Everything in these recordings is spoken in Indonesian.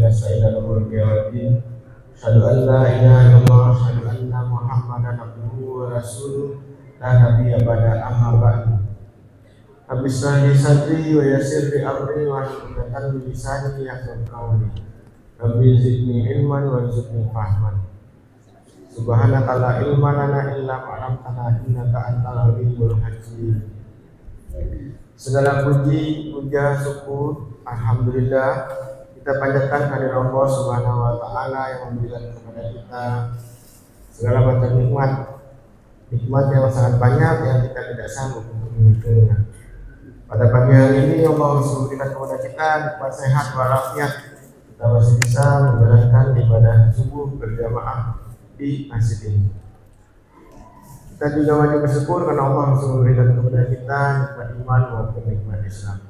biasa ila umur qiyamatin. Asyhadu an la ilaha illallah wa asyhadu anna Muhammadan abduhu wa rasuluh la nabiyya ba'da amma ba'du. Rabbi shrah li sadri wa yassir li amri wa hlul 'uqdatam min lisani yafqahu qawli. Rabbi zidni ilman warzuqni fahman. Subhanaka la ilma lana illa ma 'allamtana innaka antal alimul hakim. Segala puji, puja, syukur, alhamdulillah kita panjatkan kehadirat Allah Subhanahu wa taala yang memberikan kepada kita segala macam nikmat yang sangat banyak yang kita tidak sanggup untuk menghitungnya. Pada pagi hari ini Allah memberikan kepada kita nikmat sehat walafiat, kita masih bisa menjalankan ibadah subuh berjamaah di masjid ini. Kita juga wajib bersyukur karena Allah memberikan kepada kita nikmat iman maupun nikmat Islam.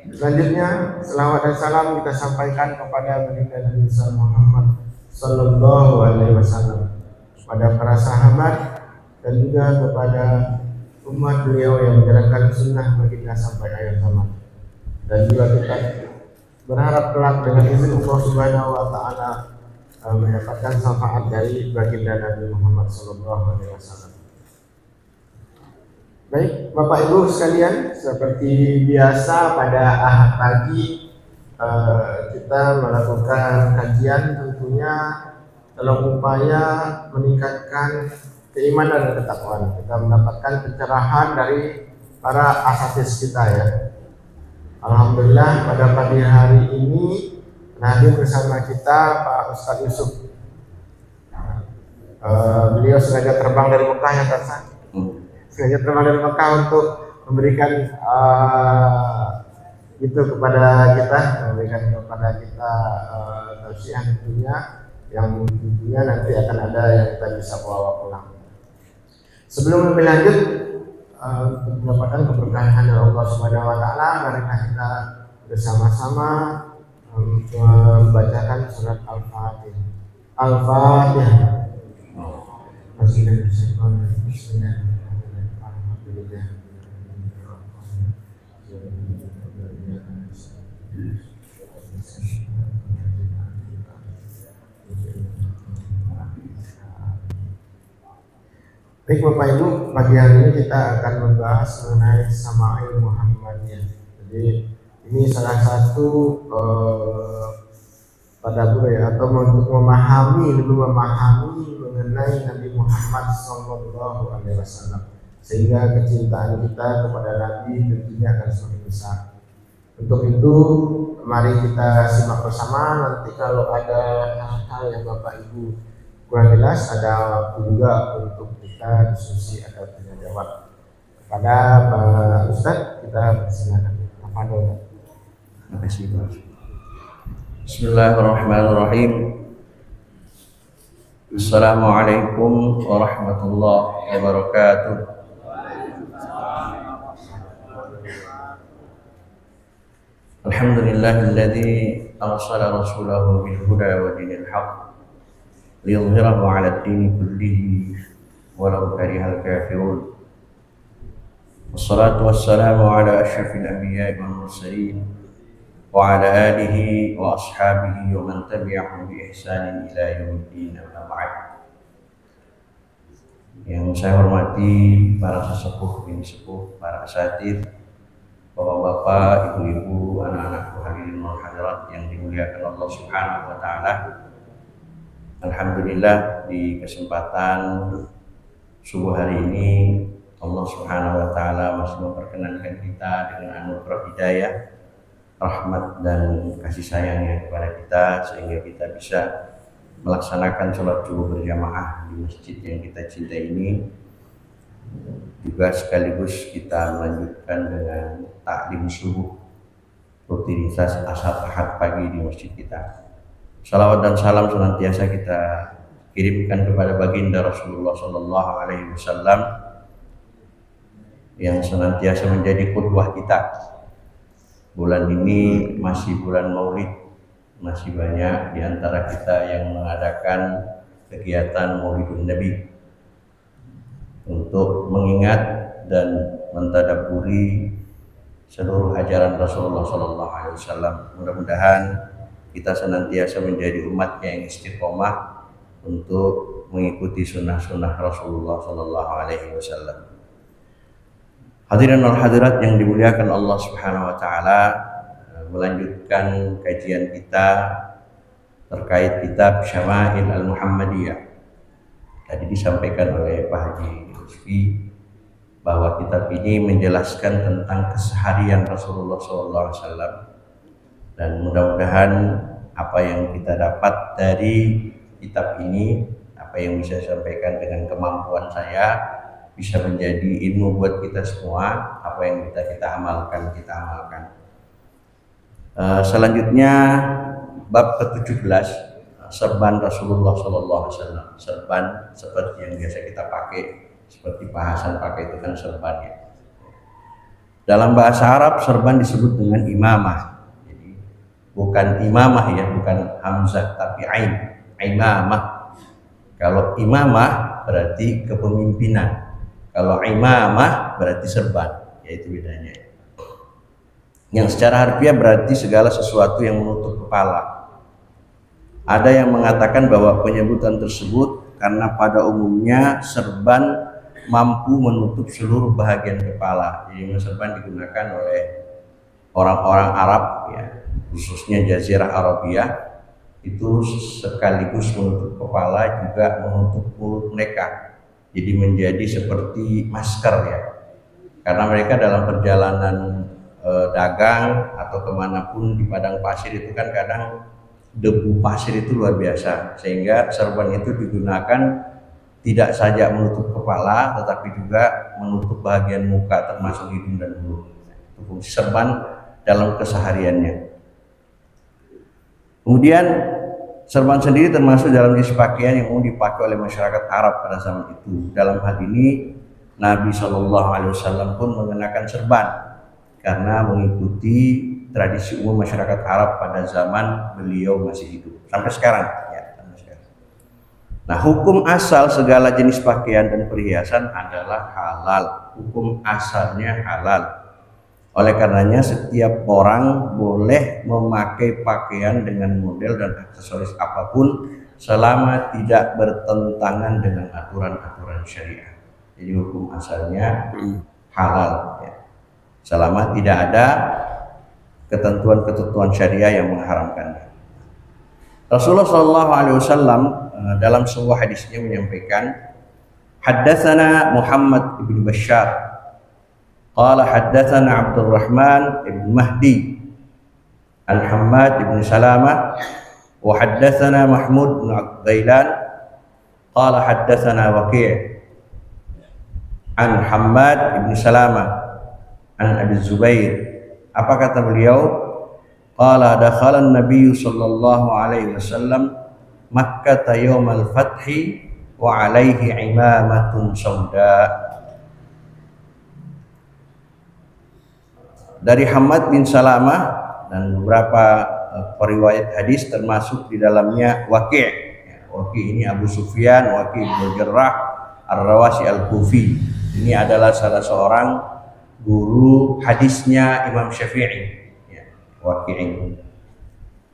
Selanjutnya, selawat dan salam kita sampaikan kepada baginda Nabi Muhammad Sallallahu Alaihi Wasallam, kepada para sahabat dan juga kepada umat beliau yang menjalankan sunnah baginda sampai akhir zaman. Dan juga kita berharap kelak dengan izin Allah Subhanahu Wa Taala mendapatkan syafaat dari baginda Nabi Muhammad Sallallahu Alaihi Wasallam. Baik, Bapak Ibu sekalian, seperti biasa pada Ahad pagi kita melakukan kajian tentunya dalam upaya meningkatkan keimanan dan ketakwaan. Kita mendapatkan pencerahan dari para asatidz kita ya. Alhamdulillah pada pagi hari ini hadir bersama kita Pak Ustadz Yusuf. Beliau sengaja terbang dari Mekah ya Tarsan. Sengaja terbang dari Mekah untuk memberikan itu kepada kita, tausiah tentunya yang tentunya nanti akan ada yang kita bisa bawa pulang. Sebelum lebih lanjut untuk mendapatkan keberkahan dari Allah Subhanahu Wa Taala, marilah kita bersama-sama membacakan surat Al-Fatihah. Al-Fatihah. Baik Bapak Ibu, pagi hari ini kita akan membahas mengenai Sama'il Muhammadiyah. Jadi ini salah satu tadabbur ya, atau untuk lebih memahami mengenai Nabi Muhammad Sallallahu Alaihi Wasallam, sehingga kecintaan kita kepada Nabi tentunya akan semakin besar. Untuk itu mari kita simak bersama. Nanti kalau ada hal-hal yang Bapak Ibu kurang jelas, ada waktu juga untuk kita diskusi atau tanya jawab kepada Pak Ustadz. Kita persilakan. Terima kasih. Bismillahirrahmanirrahim. Assalamualaikum warahmatullahi wabarakatuh. Alhamdulillahilladzi arsala rasulahu bil huda wa dinil haqq liyudhhirahu 'ala ad-dini kullihi walau karihal kafirun. Wassalatu wassalamu ala asyrafil anbiya'i wal mursalin wa ala alihi wa ashabihi wa man tabi'ahum bi ihsanin ila yaumiddin, amma ba'd. Yang saya hormati para sesepuh, bini sepuh, para asatidz, bapak-bapak, ibu-ibu, anak-anak hadirin wal hadirat yang dimuliakan Allah Subhanahu wa taala. Alhamdulillah di kesempatan subuh hari ini Allah Subhanahu wa taala masih memperkenankan kita dengan anugerah hidayah, rahmat dan kasih sayangnya kepada kita, sehingga kita bisa melaksanakan sholat subuh berjamaah di masjid yang kita cintai ini. Juga sekaligus kita melanjutkan dengan taklim subuh rutinitas asar ahad pagi di masjid kita. Salawat dan salam senantiasa kita kirimkan kepada baginda Rasulullah Sallallahu Alaihi Wasallam yang senantiasa menjadi qudwah kita. Bulan ini masih bulan Maulid, masih banyak di antara kita yang mengadakan kegiatan Maulidun Nabi untuk mengingat dan mentadabburi seluruh ajaran Rasulullah Sallallahu Alaihi Wasallam. Mudah-mudahan kita senantiasa menjadi umat yang istiqomah untuk mengikuti sunnah-sunnah Rasulullah Sallallahu Alaihi Wasallam. Hadirin dan hadirat yang dimuliakan Allah Subhanahu Wa Taala, melanjutkan kajian kita terkait kitab Syama'il Al-Muhammadiyah. Tadi disampaikan oleh Pak Haji Lutfi bahwa kitab ini menjelaskan tentang keseharian Rasulullah SAW, dan mudah-mudahan apa yang kita dapat dari kitab ini, apa yang bisa saya sampaikan dengan kemampuan saya, bisa menjadi ilmu buat kita semua. Apa yang kita amalkan, kita amalkan. Selanjutnya bab ke-17, serban Rasulullah SAW. Serban seperti yang biasa kita pakai, seperti Pak Hasan pakai itu kan serban ya. Dalam bahasa Arab serban disebut dengan imamah. Jadi bukan imamah ya, bukan hamzah tapi ain, imamah. Kalau imamah berarti kepemimpinan. Kalau imamah berarti serban, yaitu bedanya. Yang secara harfiah berarti segala sesuatu yang menutup kepala. Ada yang mengatakan bahwa penyebutan tersebut karena pada umumnya serban mampu menutup seluruh bahagian kepala. Jadi serban digunakan oleh orang-orang Arab ya, khususnya Jazirah Arabiyah, itu sekaligus menutup kepala juga menutup mulut mereka. Jadi menjadi seperti masker ya, karena mereka dalam perjalanan dagang atau kemanapun di padang pasir itu kan kadang debu pasir itu luar biasa, sehingga serban itu digunakan tidak saja menutup kepala tetapi juga menutup bagian muka termasuk hidung dan mulut. Itu fungsi serban dalam kesehariannya. Kemudian serban sendiri termasuk dalam jenis pakaian yang umum dipakai oleh masyarakat Arab pada zaman itu. Dalam hal ini Nabi SAW pun mengenakan serban karena mengikuti tradisi umum masyarakat Arab pada zaman beliau masih hidup sampai sekarang ya, sampai sekarang. Nah, hukum asal segala jenis pakaian dan perhiasan adalah halal. Hukum asalnya halal. Oleh karenanya setiap orang boleh memakai pakaian dengan model dan aksesoris apapun selama tidak bertentangan dengan aturan-aturan syariah. Jadi hukum asalnya halal ya. Selama tidak ada ketentuan-ketentuan syariah yang mengharamkannya. Rasulullah SAW dalam sebuah hadisnya menyampaikan, haddatsana Muhammad ibn Bashar qala haddatsana Abdurrahman ibn Mahdi an Hammad ibn Salamah wa haddatsana Mahmud bin Ghailan qala haddatsana Waqi' an Hammad ibn Salamah an Abi Zubair. Apa kata beliau? Qala dakhala an-nabiy sallallahu alaihi wasallam Makkah yaumal fathi wa alaihi imamatun sauda. Dari Hammad bin Salamah dan beberapa periwayat hadis termasuk di dalamnya Waqi'. Waqi' ini Abu Sufyan, Waqi' bin Jarrah Ar-Rawasi Al-Kufi. Ini adalah salah seorang guru hadisnya Imam Syafi'i.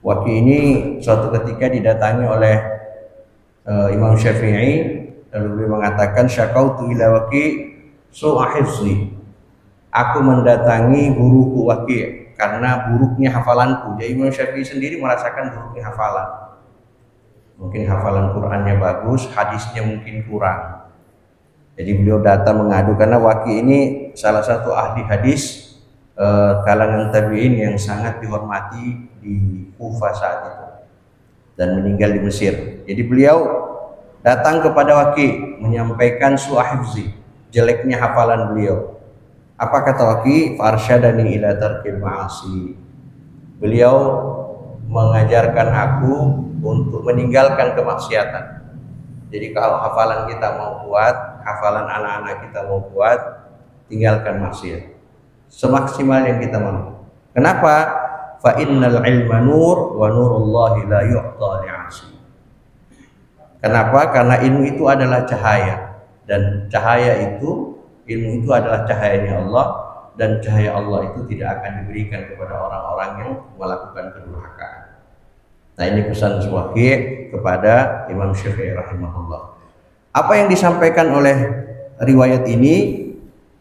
Waqi' ini suatu ketika didatangi oleh Imam Syafi'i, lalu beliau mengatakan syakautu ila Waqi' su'a hifzi. Aku mendatangi guruku Waqi' karena buruknya hafalanku. Jadi Imam Syafi'i sendiri merasakan buruknya hafalan. Mungkin hafalan Qur'annya bagus, hadisnya mungkin kurang. Jadi beliau datang mengadu karena Waqi' ini salah satu ahli hadis kalangan tabi'in yang sangat dihormati di Kufah saat itu dan meninggal di Mesir. Jadi beliau datang kepada Waqi' menyampaikan su'ahifzi, jeleknya hafalan beliau. Apa kata Waqi'? Farsyadani ila tarkil ma'asi. Beliau mengajarkan aku untuk meninggalkan kemaksiatan. Jadi kalau hafalan kita mau kuat, hafalan anak-anak kita mau kuat, tinggalkan maksiat semaksimal yang kita mampu. Kenapa? Fa innal ilma nur wa nurullahi la yu'ta li'asi. Kenapa? Karena ilmu itu adalah cahaya, dan cahaya itu, ilmu itu adalah cahayanya Allah, dan cahaya Allah itu tidak akan diberikan kepada orang-orang yang melakukan kedurhakaan. Nah, ini pesan Waqi' kepada Imam Syafi'i rahimahullah. Apa yang disampaikan oleh riwayat ini,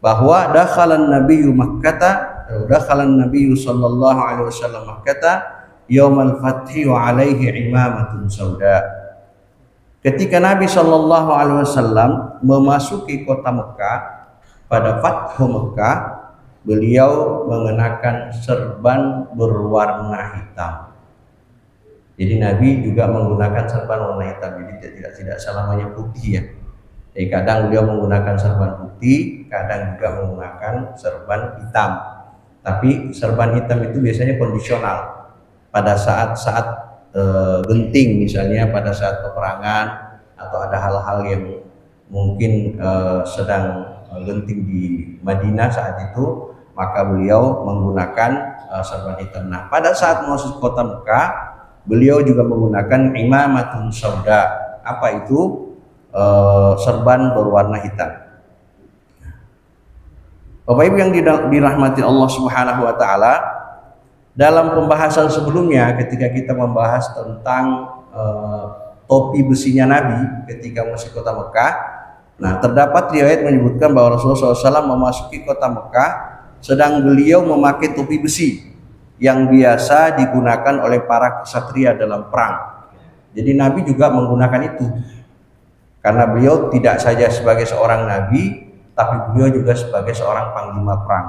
bahwa dakhalan nabiyyu sallallahu alaihi wasallam Makkah yaumal fathi wa alaihi imamatun sauda. Ketika Nabi sallallahu alaihi wasallam memasuki kota Mekah pada Fathu Mekah, beliau mengenakan serban berwarna hitam. Jadi Nabi juga menggunakan serban warna hitam, jadi tidak selamanya putih ya. Jadi kadang beliau menggunakan serban putih, kadang juga menggunakan serban hitam. Tapi serban hitam itu biasanya kondisional. Pada saat-saat genting, misalnya pada saat peperangan atau ada hal-hal yang mungkin sedang genting di Madinah saat itu, maka beliau menggunakan serban hitam. Nah, pada saat masuk kota Mekah, beliau juga menggunakan imamatun sauda. Apa itu? Serban berwarna hitam. Bapak Ibu yang dirahmati Allah Subhanahu wa taala, dalam pembahasan sebelumnya ketika kita membahas tentang topi besinya Nabi ketika masuk kota Mekah, nah terdapat riwayat menyebutkan bahwa Rasulullah SAW memasuki kota Mekah sedang beliau memakai topi besi yang biasa digunakan oleh para ksatria dalam perang. Jadi Nabi juga menggunakan itu, karena beliau tidak saja sebagai seorang nabi, tapi beliau juga sebagai seorang panglima perang.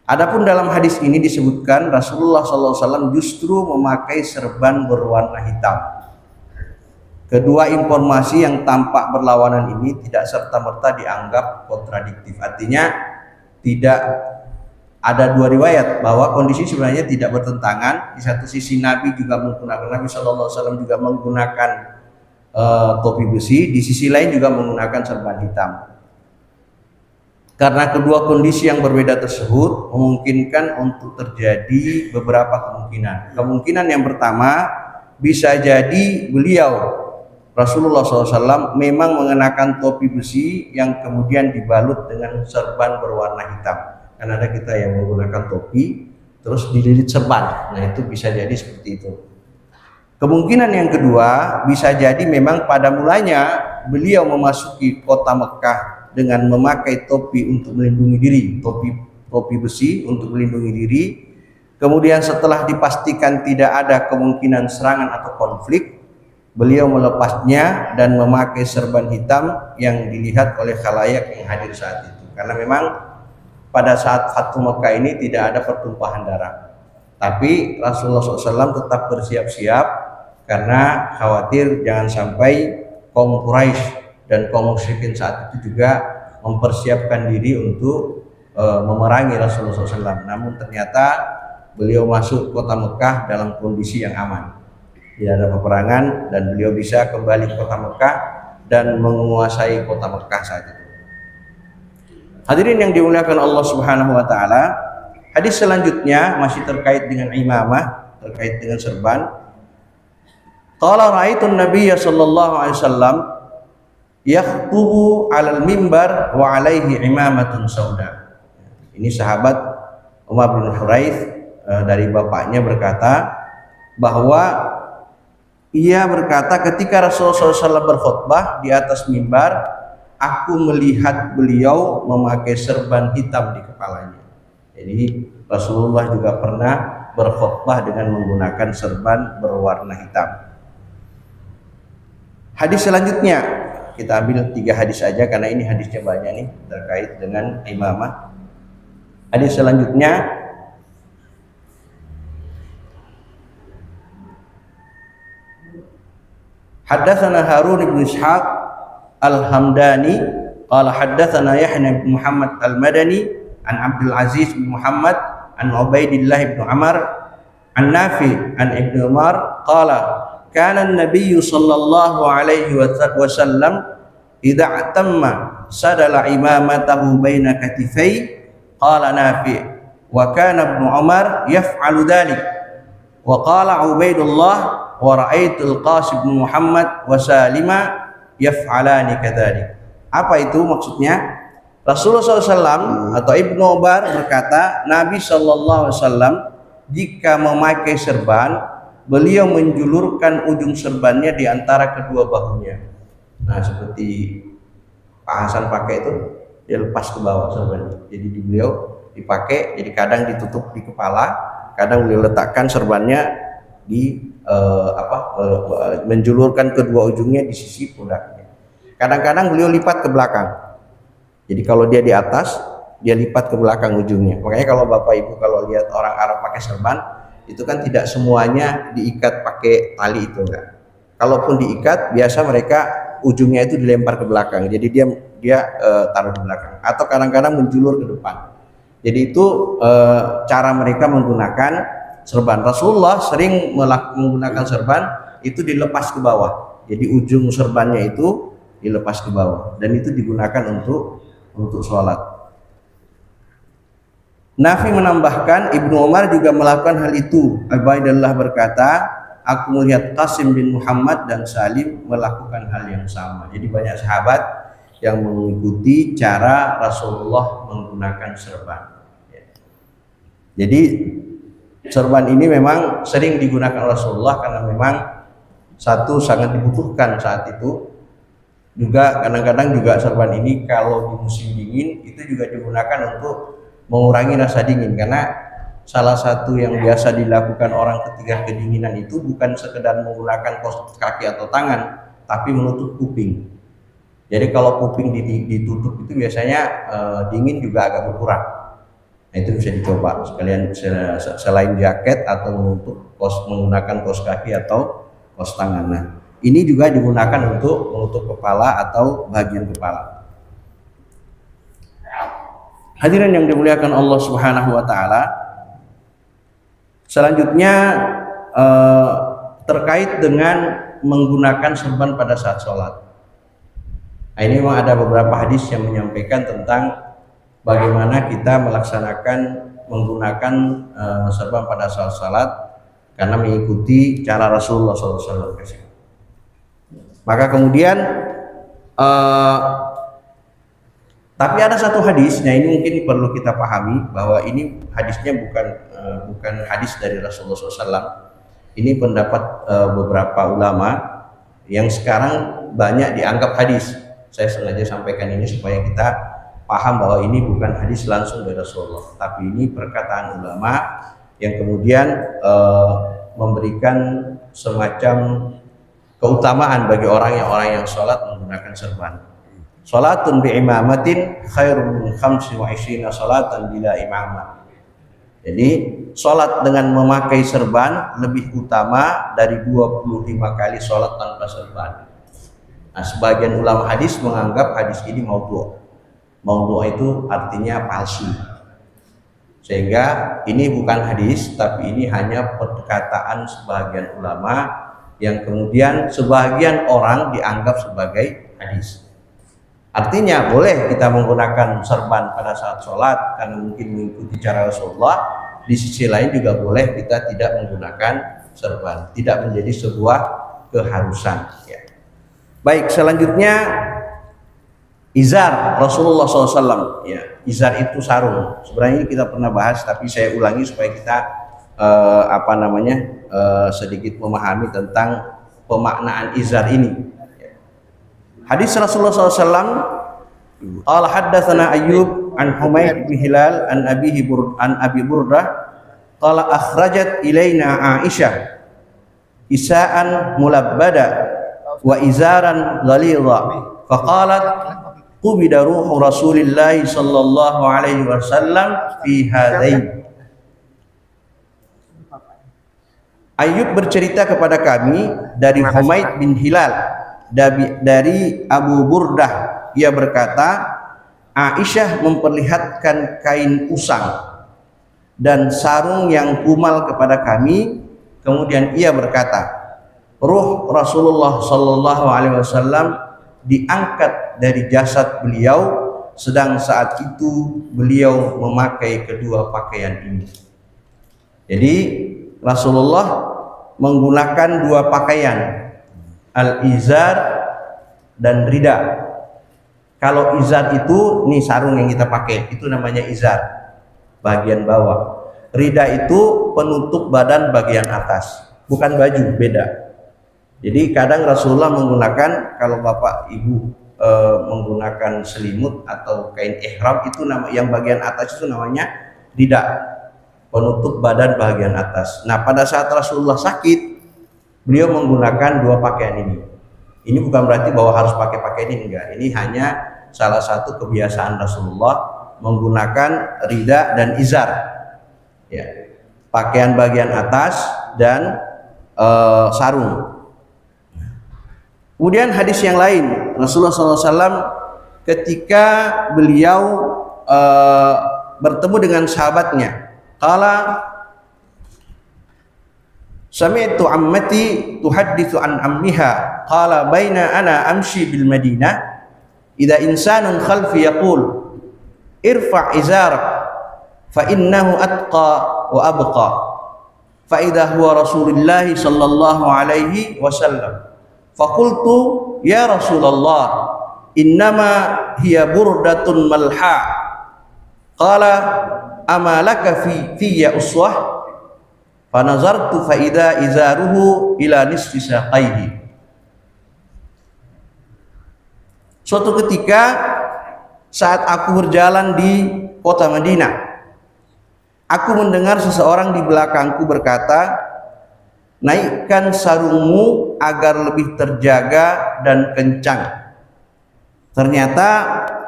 Adapun dalam hadis ini disebutkan Rasulullah SAW justru memakai serban berwarna hitam. Kedua informasi yang tampak berlawanan ini tidak serta-merta dianggap kontradiktif. Artinya tidak ada dua riwayat bahwa kondisi sebenarnya tidak bertentangan. Di satu sisi Nabi SAW juga menggunakan topi besi, di sisi lain juga menggunakan serban hitam. Karena kedua kondisi yang berbeda tersebut memungkinkan untuk terjadi beberapa kemungkinan. Kemungkinan yang pertama, bisa jadi beliau Rasulullah SAW memang mengenakan topi besi yang kemudian dibalut dengan serban berwarna hitam. Kan ada kita yang menggunakan topi terus dililit serban. Nah, itu bisa jadi seperti itu. Kemungkinan yang kedua, bisa jadi memang pada mulanya beliau memasuki kota Mekah dengan memakai topi untuk melindungi diri, topi besi untuk melindungi diri. Kemudian setelah dipastikan tidak ada kemungkinan serangan atau konflik, beliau melepasnya dan memakai serban hitam yang dilihat oleh khalayak yang hadir saat itu. Karena memang pada saat Fathu Mekah ini tidak ada pertumpahan darah, tapi Rasulullah SAW tetap bersiap-siap karena khawatir jangan sampai kaum Quraisy dan kaum musyrikin saat itu juga mempersiapkan diri untuk memerangi Rasulullah SAW. Namun ternyata beliau masuk kota Mekah dalam kondisi yang aman, tidak ada peperangan, dan beliau bisa kembali ke kota Mekah dan menguasai kota Mekah saat itu. Hadirin yang dimuliakan Allah Subhanahu wa taala, hadis selanjutnya masih terkait dengan imamah, terkait dengan serban. Qala ra'aitu an-nabiyya sallallahu alaihi wasallam yakhtubu 'alal mimbar wa 'alaihi imamatun sauda. Ini sahabat Umar bin Huraith dari bapaknya berkata bahwa ia berkata ketika Rasulullah SAW berkhutbah di atas mimbar, aku melihat beliau memakai serban hitam di kepalanya. Jadi Rasulullah juga pernah berkhutbah dengan menggunakan serban berwarna hitam. Hadis selanjutnya kita ambil 3 hadis saja karena ini hadisnya banyak nih terkait dengan imamah. Hadis selanjutnya Haddatsana Harun bin Ishaq Al-Hamdani qala haddatsana Yahya bin Muhammad Al-Madani an Abdul Aziz bin Muhammad an Ubaidillah bin Umar an Nafi an Ibnu Umar qala kana an-nabiy sallallahu alaihi wasallam idza atamma sadala imamatahu baina katifai qala Nafi wa kana Ibnu Umar yaf'alu dhalik wa qala Ubaidullah wa ra'aitul Qasim bin Muhammad wa Salima yaf'alani kadzalik. Apa itu maksudnya? Rasulullah SAW atau Ibnu Umar berkata, Nabi SAW jika memakai serban, beliau menjulurkan ujung serbannya di antara kedua bahunya. Nah, seperti Pak Hasan pakai itu, dia lepas ke bawah serbannya. Jadi di beliau dipakai, jadi kadang ditutup di kepala, kadang beliau letakkan serbannya di menjulurkan kedua ujungnya di sisi pundaknya. Kadang-kadang beliau lipat ke belakang. Jadi kalau dia di atas, dia lipat ke belakang ujungnya. Makanya kalau Bapak Ibu kalau lihat orang Arab pakai serban, itu kan tidak semuanya diikat pakai tali itu, enggak. Kalaupun diikat, biasa mereka ujungnya itu dilempar ke belakang. Jadi dia taruh di belakang. Atau kadang-kadang menjulur ke depan. Jadi itu cara mereka menggunakan serban. Rasulullah sering menggunakan serban itu dilepas ke bawah. Jadi ujung serbannya itu dilepas ke bawah. Dan itu digunakan untuk sholat. Nafi menambahkan, Ibnu Umar juga melakukan hal itu. Ubaidillah berkata, aku melihat Qasim bin Muhammad dan Salim melakukan hal yang sama. Jadi banyak sahabat yang mengikuti cara Rasulullah menggunakan serban. Jadi serban ini memang sering digunakan Rasulullah karena memang satu sangat dibutuhkan saat itu. Juga kadang-kadang juga serban ini kalau di musim dingin itu juga digunakan untuk mengurangi rasa dingin, karena salah satu yang biasa dilakukan orang ketika kedinginan itu bukan sekedar menggunakan kaos kaki atau tangan, tapi menutup kuping. Jadi kalau kuping ditutup itu biasanya dingin juga agak berkurang. Nah, itu bisa dicoba sekalian selain jaket atau menggunakan kaos kaki atau kaos tangan. Nah, ini juga digunakan untuk menutup kepala atau bagian kepala. Hadirin yang dimuliakan Allah Subhanahu wa taala. Selanjutnya terkait dengan menggunakan serban pada saat sholat. Nah, ini memang ada beberapa hadis yang menyampaikan tentang bagaimana kita melaksanakan menggunakan serban pada saat sholat karena mengikuti cara Rasulullah SAW. Maka kemudian tapi ada satu hadisnya, ini mungkin perlu kita pahami bahwa ini hadisnya bukan hadis dari Rasulullah SAW. Ini pendapat beberapa ulama yang sekarang banyak dianggap hadis. Saya sengaja sampaikan ini supaya kita paham bahwa ini bukan hadis langsung dari Rasulullah, tapi ini perkataan ulama yang kemudian memberikan semacam keutamaan bagi orang yang sholat menggunakan serban. Salatun bi'imamatin khairun min 25 salatan bila imamah. Jadi salat dengan memakai serban lebih utama dari 25 kali salat tanpa serban. Nah, sebagian ulama hadis menganggap hadis ini maudhu'. Maudhu' itu artinya palsu. Sehingga ini bukan hadis, tapi ini hanya perkataan sebagian ulama yang kemudian sebagian orang dianggap sebagai hadis. Artinya boleh kita menggunakan serban pada saat sholat karena mungkin mengikuti cara Rasulullah. Di sisi lain juga boleh kita tidak menggunakan serban, tidak menjadi sebuah keharusan. Ya. Baik, selanjutnya izar Rasulullah SAW. Ya, izar itu sarung. Sebenarnya ini kita pernah bahas, tapi saya ulangi supaya kita sedikit memahami tentang pemaknaan izar ini. Hadis Rasulullah SAW, qala haddatsana Ayyub an Humayd bin Hilal an Abi Burdah qala akhrajat ilaina Aisyah isaan mulabbada wa izaran ghalidha faqalat qubida ruhu Rasulillah sallallahu alaihi wasallam fi hadain. Ayyub bercerita kepada kami dari Humayd bin Hilal dari Abu Burdah, ia berkata, Aisyah memperlihatkan kain usang dan sarung yang kumal kepada kami. Kemudian ia berkata, ruh Rasulullah Sallallahu Alaihi Wasallam diangkat dari jasad beliau, sedang saat itu beliau memakai kedua pakaian ini. Jadi Rasulullah menggunakan dua pakaian, al-izar dan rida. Kalau izar itu, nih sarung yang kita pakai, itu namanya izar, bagian bawah. Rida itu penutup badan bagian atas. bukan baju, beda. Jadi kadang Rasulullah menggunakan, kalau bapak ibu menggunakan selimut atau kain ihram, itu nama yang bagian atas itu namanya rida, penutup badan bagian atas. Nah, pada saat Rasulullah sakit, beliau menggunakan dua pakaian ini. Ini bukan berarti bahwa harus pakai pakaian ini, enggak. Ini hanya salah satu kebiasaan Rasulullah menggunakan rida dan izar, ya, pakaian bagian atas dan sarung. Kemudian hadis yang lain, Rasulullah SAW ketika beliau bertemu dengan sahabatnya, qala sami'tu ammati tuhadditsu an ammiha qala baina ana amshi bil madinah idza insanun khalfi yaqul irfa' izarak fa innahu atqa wa abqa fa idza huwa Rasulullah sallallahu alaihi wasallam faqultu ya Rasulullah innama hiya burdatun malha qala ama laka fiyya uswah fa nazartu fa idza izaruhu ila nisfi saqaihi. Suatu ketika saat aku berjalan di kota Madinah, aku mendengar seseorang di belakangku berkata, naikkan sarungmu agar lebih terjaga dan kencang. Ternyata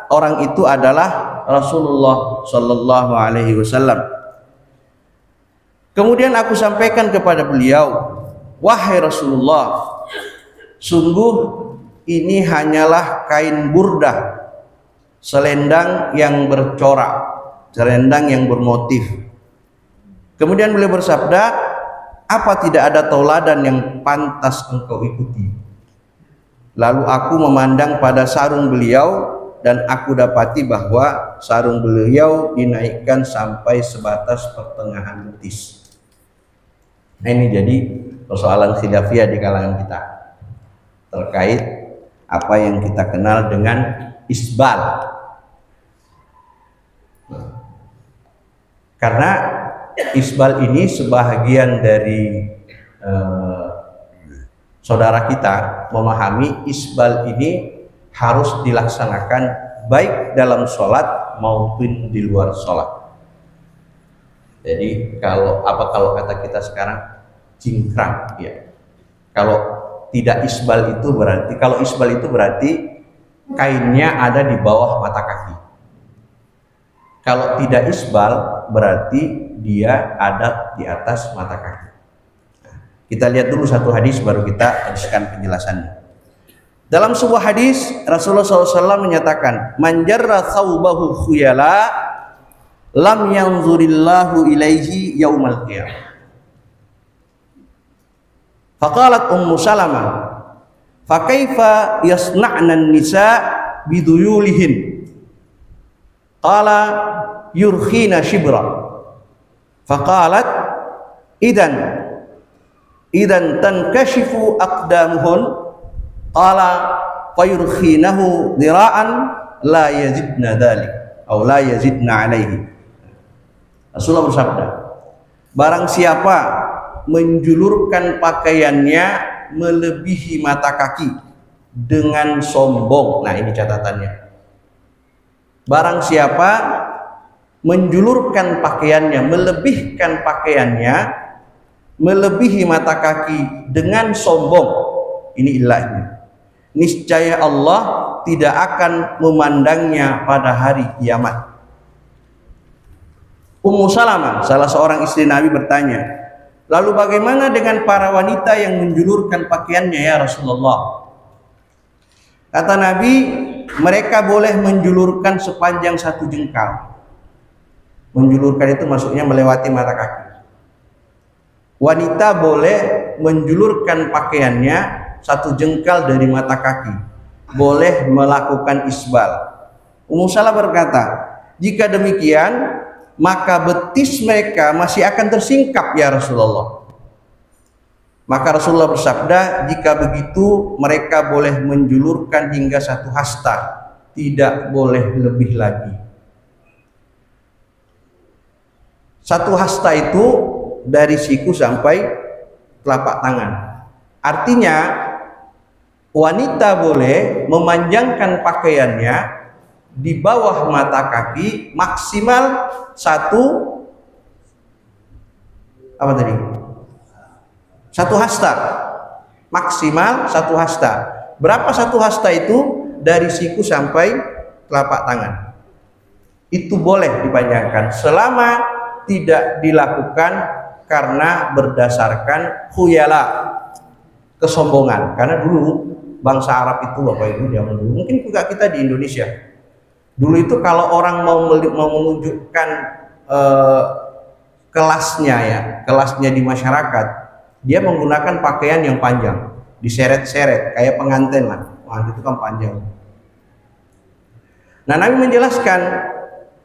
orang itu adalah Rasulullah Sallallahu Alaihi Wasallam. Kemudian aku sampaikan kepada beliau, wahai Rasulullah, sungguh ini hanyalah kain burdah, selendang yang bercorak, selendang yang bermotif. Kemudian beliau bersabda, apa tidak ada tauladan yang pantas engkau ikuti? Lalu aku memandang pada sarung beliau dan aku dapati bahwa sarung beliau dinaikkan sampai sebatas pertengahan betis. Nah, ini jadi persoalan khilafiyah di kalangan kita terkait apa yang kita kenal dengan isbal. Karena isbal ini sebahagian dari saudara kita memahami isbal ini harus dilaksanakan baik dalam sholat maupun di luar sholat. Jadi kalau kata kita sekarang cingkrang, ya. Kalau tidak isbal itu berarti, kalau isbal itu berarti kainnya ada di bawah mata kaki. Kalau tidak isbal berarti dia ada di atas mata kaki. Kita lihat dulu satu hadis baru kita teruskan penjelasannya. Dalam sebuah hadis Rasulullah SAW menyatakan, man jarra thawbahu khuyala lam yanzurillahu ilaihi yaumal qiyamah. Faqalat Ummu Salamah, fa kaifa yasna'na an-nisa biduyulihin? Qala yurkhina shibra. Faqalat idan tankashifu aqdamuhun. Qala fayurkhinahu dira'an la yazidna dhalik atau la yazidna alaihi. Rasulullah bersabda, barang siapa menjulurkan pakaiannya melebihi mata kaki dengan sombong. Nah, ini catatannya. Barang siapa menjulurkan pakaiannya, melebihkan pakaiannya melebihi mata kaki dengan sombong, ini ilahnya, niscaya Allah tidak akan memandangnya pada hari kiamat. Ummu Salamah, salah seorang istri Nabi, bertanya, lalu bagaimana dengan para wanita yang menjulurkan pakaiannya ya Rasulullah? Kata Nabi, mereka boleh menjulurkan sepanjang satu jengkal. Menjulurkan itu maksudnya melewati mata kaki. Wanita boleh menjulurkan pakaiannya satu jengkal dari mata kaki, boleh melakukan isbal. Ummu Salamah berkata, jika demikian maka betis mereka masih akan tersingkap ya Rasulullah. Maka Rasulullah bersabda, jika begitu mereka boleh menjulurkan hingga satu hasta, tidak boleh lebih lagi. Satu hasta itu dari siku sampai telapak tangan. Artinya wanita boleh memanjangkan pakaiannya di bawah mata kaki maksimal satu hasta, maksimal 1 hasta. Berapa 1 hasta itu? Dari siku sampai telapak tangan. Itu boleh dipanjangkan selama tidak dilakukan karena berdasarkan khuyala, kesombongan. Karena dulu bangsa Arab itu, Bapak Ibu, zaman dulu, mungkin juga kita di Indonesia dulu itu, kalau orang mau menunjukkan kelasnya di masyarakat, dia menggunakan pakaian yang panjang, diseret-seret kayak pengantin lah. Wah, itu kan panjang. Nah, Nabi menjelaskan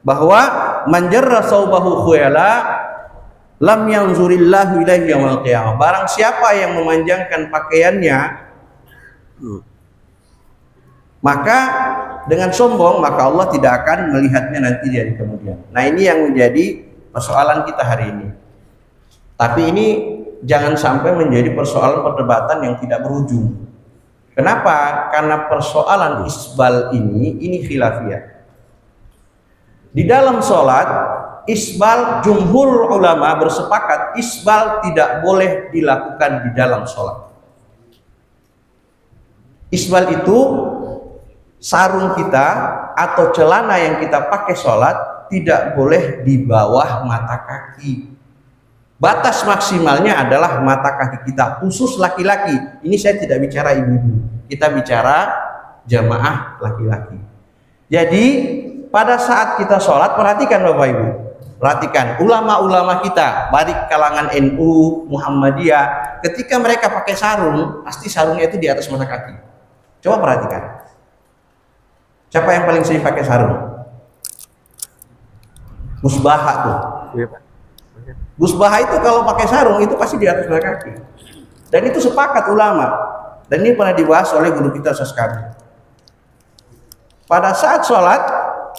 bahwa manjarra saubahu khuyala lam yanzurillahu ilaihi yaumil qiyamah. Barang siapa yang memanjangkan pakaiannya maka dengan sombong, maka Allah tidak akan melihatnya nanti di hari kemudian. Nah, ini yang menjadi persoalan kita hari ini. Tapi ini jangan sampai menjadi persoalan perdebatan yang tidak berujung. Kenapa? Karena persoalan isbal ini khilafiyah. Di dalam sholat, isbal, jumhur ulama bersepakat isbal tidak boleh dilakukan di dalam sholat. Isbal itu sarung kita atau celana yang kita pakai sholat tidak boleh di bawah mata kaki. Batas maksimalnya adalah mata kaki kita, khusus laki-laki. Ini saya tidak bicara ibu-ibu, kita bicara jamaah laki-laki. Jadi pada saat kita sholat, perhatikan Bapak Ibu, perhatikan ulama-ulama kita, baik kalangan NU, Muhammadiyah, ketika mereka pakai sarung, pasti sarungnya itu di atas mata kaki. Coba perhatikan, siapa yang paling sering pakai sarung? Musbaha tuh. Musbaha itu kalau pakai sarung itu pasti di atas mata kaki. Dan itu sepakat ulama. Dan ini pernah dibahas oleh guru kita Ustaz Kamil. Pada saat sholat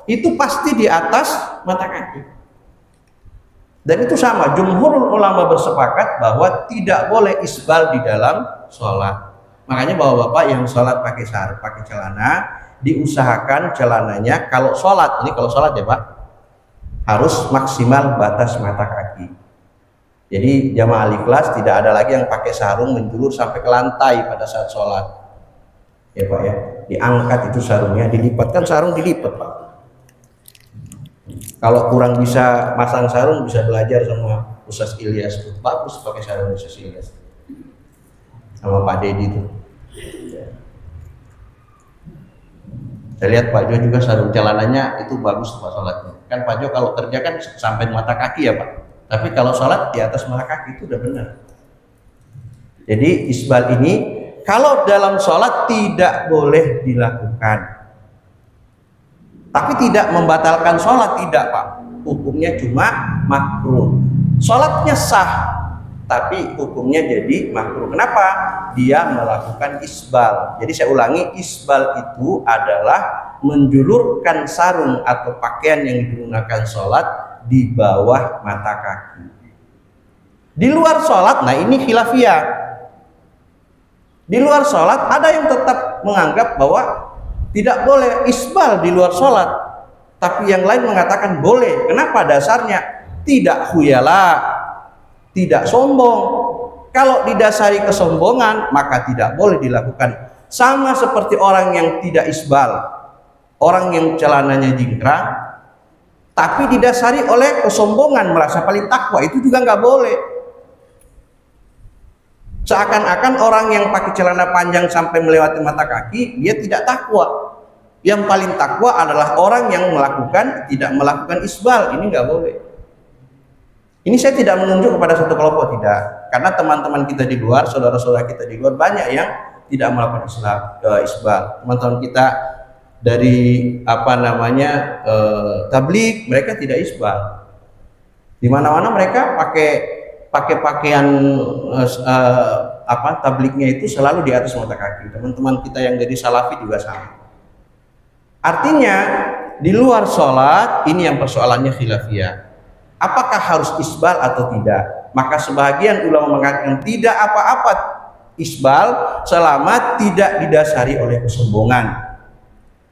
itu pasti di atas mata kaki. Dan itu sama, jumhur ulama bersepakat bahwa tidak boleh isbal di dalam sholat. Makanya bapak-bapak yang sholat pakai sarung, pakai celana, diusahakan celananya kalau sholat, ini kalau sholat ya Pak, harus maksimal batas mata kaki. Jadi jamaah al-ikhlas tidak ada lagi yang pakai sarung menjulur sampai ke lantai pada saat sholat. Ya Pak ya, diangkat itu sarungnya, dilipat, kan sarung dilipat Pak. Kalau kurang bisa masang sarung, bisa belajar sama Ustaz Ilyas, bagus pakai sarung Ustaz Ilyas sama Pak Dedi itu. Saya lihat Pak Jo juga sarung celananya itu bagus Pak sholatnya. Kan Pak Jo kalau kerja kan sampai mata kaki ya Pak. Tapi kalau sholat di atas mata kaki itu udah benar. Jadi isbal ini kalau dalam sholat tidak boleh dilakukan. Tapi tidak membatalkan sholat, tidak Pak. Hukumnya cuma makruh. Sholatnya sah, tapi hukumnya jadi makruh. Kenapa? Dia melakukan isbal. Jadi saya ulangi, isbal itu adalah menjulurkan sarung atau pakaian yang digunakan sholat di bawah mata kaki. Di luar sholat, nah ini khilafiyah. Di luar sholat ada yang tetap menganggap bahwa tidak boleh isbal di luar sholat, tapi yang lain mengatakan boleh. Kenapa? Dasarnya tidak khuyala, tidak sombong. Kalau didasari kesombongan maka tidak boleh dilakukan. Sama seperti orang yang tidak isbal, orang yang celananya jingkrang tapi didasari oleh kesombongan, merasa paling takwa, itu juga nggak boleh. Seakan-akan orang yang pakai celana panjang sampai melewati mata kaki, dia tidak takwa. Yang paling takwa adalah orang yang tidak melakukan isbal. Ini nggak boleh. Ini saya tidak menunjuk kepada satu kelompok, tidak. Karena teman-teman kita di luar, saudara-saudara kita di luar banyak yang tidak melakukan isbal. Teman-teman kita dari tabligh, mereka tidak isbal. Di mana-mana mereka pakai pakaian tablighnya itu selalu di atas mata kaki. Teman-teman kita yang dari salafi juga sama. Artinya di luar sholat ini yang persoalannya khilafiyah. apakah harus isbal atau tidak? Maka sebagian ulama mengatakan tidak apa-apa isbal selama tidak didasari oleh kesombongan.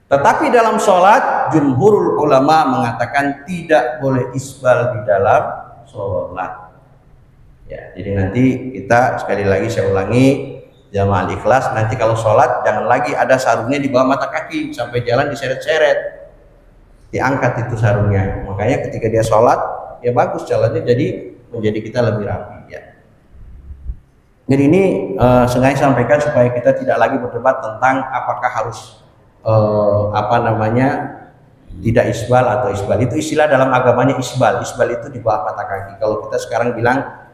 Tetapi dalam sholat, jumhurul ulama mengatakan tidak boleh isbal di dalam sholat. Ya, jadi nanti kita sekali lagi saya ulangi, jamaah ikhlas, nanti kalau sholat jangan lagi ada sarungnya di bawah mata kaki sampai jalan diseret-seret, diangkat itu sarungnya. Makanya ketika dia sholat ya bagus jalannya, jadi menjadi kita lebih rapi ya. Jadi ini sengaja sampaikan supaya kita tidak lagi berdebat tentang apakah harus tidak isbal atau isbal. Itu istilah dalam agamanya isbal. Isbal itu di bawah mata kaki. Kalau kita sekarang bilang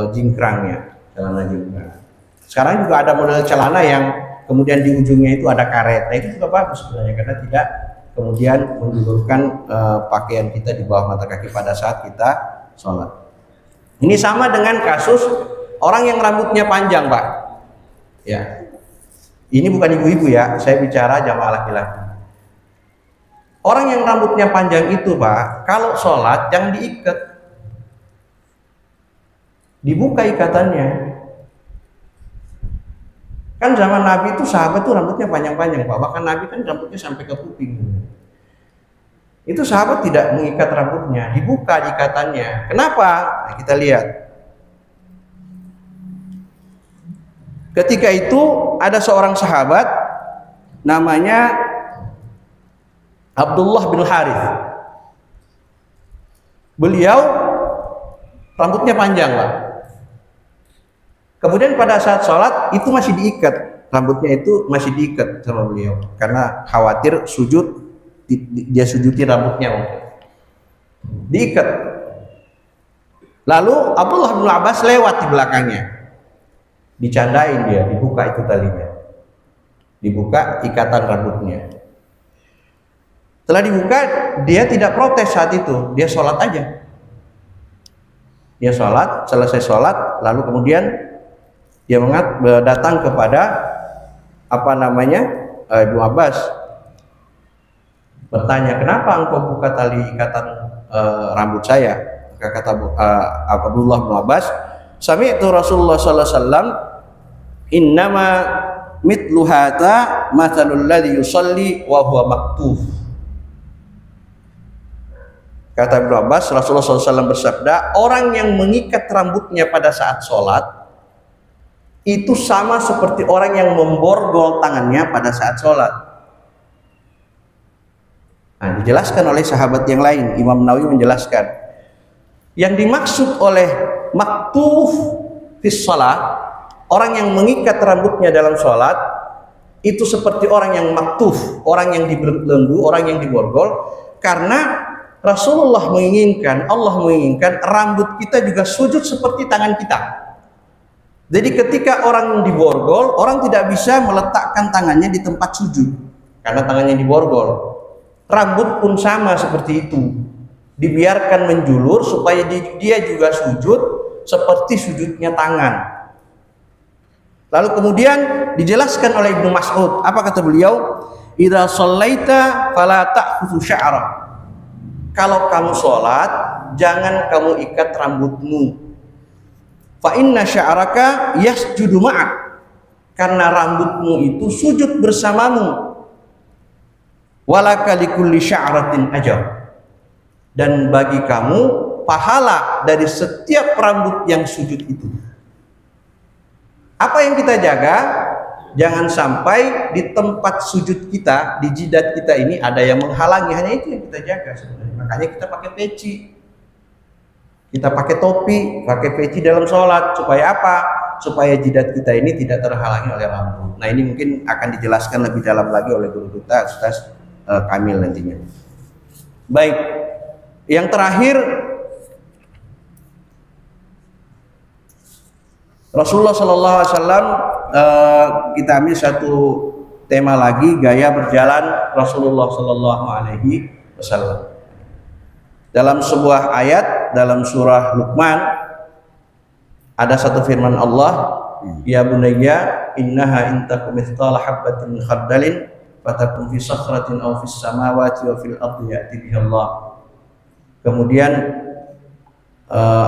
jingkrangnya, celana jingkrang. Sekarang juga ada model celana yang kemudian di ujungnya itu ada karet. Nah, itu juga bagus sebenarnya karena tidak kemudian menjulurkan pakaian kita di bawah mata kaki pada saat kita sholat. Ini sama dengan kasus orang yang rambutnya panjang, Pak. Ya, ini bukan ibu-ibu ya, saya bicara jamaah laki-laki. Orang yang rambutnya panjang itu, Pak, kalau sholat jangan diikat. Dibuka ikatannya. Kan zaman Nabi itu sahabat tuh rambutnya panjang-panjang, Pak. Bahkan Nabi kan rambutnya sampai ke kuping. Itu sahabat tidak mengikat rambutnya, dibuka ikatannya. Kenapa? Nah, kita lihat. Ketika itu ada seorang sahabat namanya Abdullah bin Harith. Beliau rambutnya panjang, Pak. Kemudian pada saat sholat itu masih diikat, rambutnya itu masih diikat sama beliau karena khawatir sujud dia sujudi rambutnya mungkin. Diikat. Lalu Abdullah bin Abbas lewat di belakangnya, dicandain dia, dibuka itu talinya, dibuka ikatan rambutnya. Setelah dibuka dia tidak protes saat itu, dia sholat aja. Dia sholat, selesai sholat, lalu kemudian dia datang kepada Ibnu Abbas, bertanya, kenapa engkau buka tali ikatan rambut saya? Kata Abdullah bin Abbas, sami'tu Rasulullah sallallahu alaihi wasallam, innama mithlu hadza mathalul ladzi yusalli wa huwa maktuf. Kata Ibnu Abbas, Rasulullah SAW bersabda, orang yang mengikat rambutnya pada saat sholat itu sama seperti orang yang memborgol tangannya pada saat sholat. Nah, dijelaskan oleh sahabat yang lain, Imam Nawawi menjelaskan, yang dimaksud oleh maktuf fis sholat, orang yang mengikat rambutnya dalam sholat, itu seperti orang yang maktuf, orang yang dibelenggu, orang yang diborgol, karena Rasulullah menginginkan, Allah menginginkan rambut kita juga sujud seperti tangan kita. Jadi ketika orang diborgol, orang tidak bisa meletakkan tangannya di tempat sujud karena tangannya diborgol. Rambut pun sama seperti itu, dibiarkan menjulur supaya dia juga sujud seperti sujudnya tangan. Lalu kemudian dijelaskan oleh Ibnu Mas'ud, apa kata beliau? Idza shallaita fala ta'khudhu sya'ra. Kalau kamu sholat, jangan kamu ikat rambutmu. Fa inna sya'raka yasjudu ma'ak. Karena rambutmu itu sujud bersamamu. Walaka likulli sya'ratin ajr. Dan bagi kamu pahala dari setiap rambut yang sujud itu. Apa yang kita jaga? Jangan sampai di tempat sujud kita, di jidat kita ini ada yang menghalangi. Hanya itu yang kita jaga sebenarnya. Makanya kita pakai peci, kita pakai topi, pakai peci dalam sholat. Supaya apa? Supaya jidat kita ini tidak terhalangi oleh rambut. Nah, ini mungkin akan dijelaskan lebih dalam lagi oleh guru kita, Ustaz Kamil nantinya. Baik, yang terakhir, Rasulullah Sallallahu Alaihi Wasallam, kita ambil satu tema lagi, gaya berjalan Rasulullah Sallallahu Alaihi Wasallam. Dalam sebuah ayat dalam surah Luqman ada satu firman Allah, ya bunayya innaha intakum mithqala habatin min khardalin fatakun fi sakhratin aw fis samawati wa fil ardi ya'ti biha Allah. Kemudian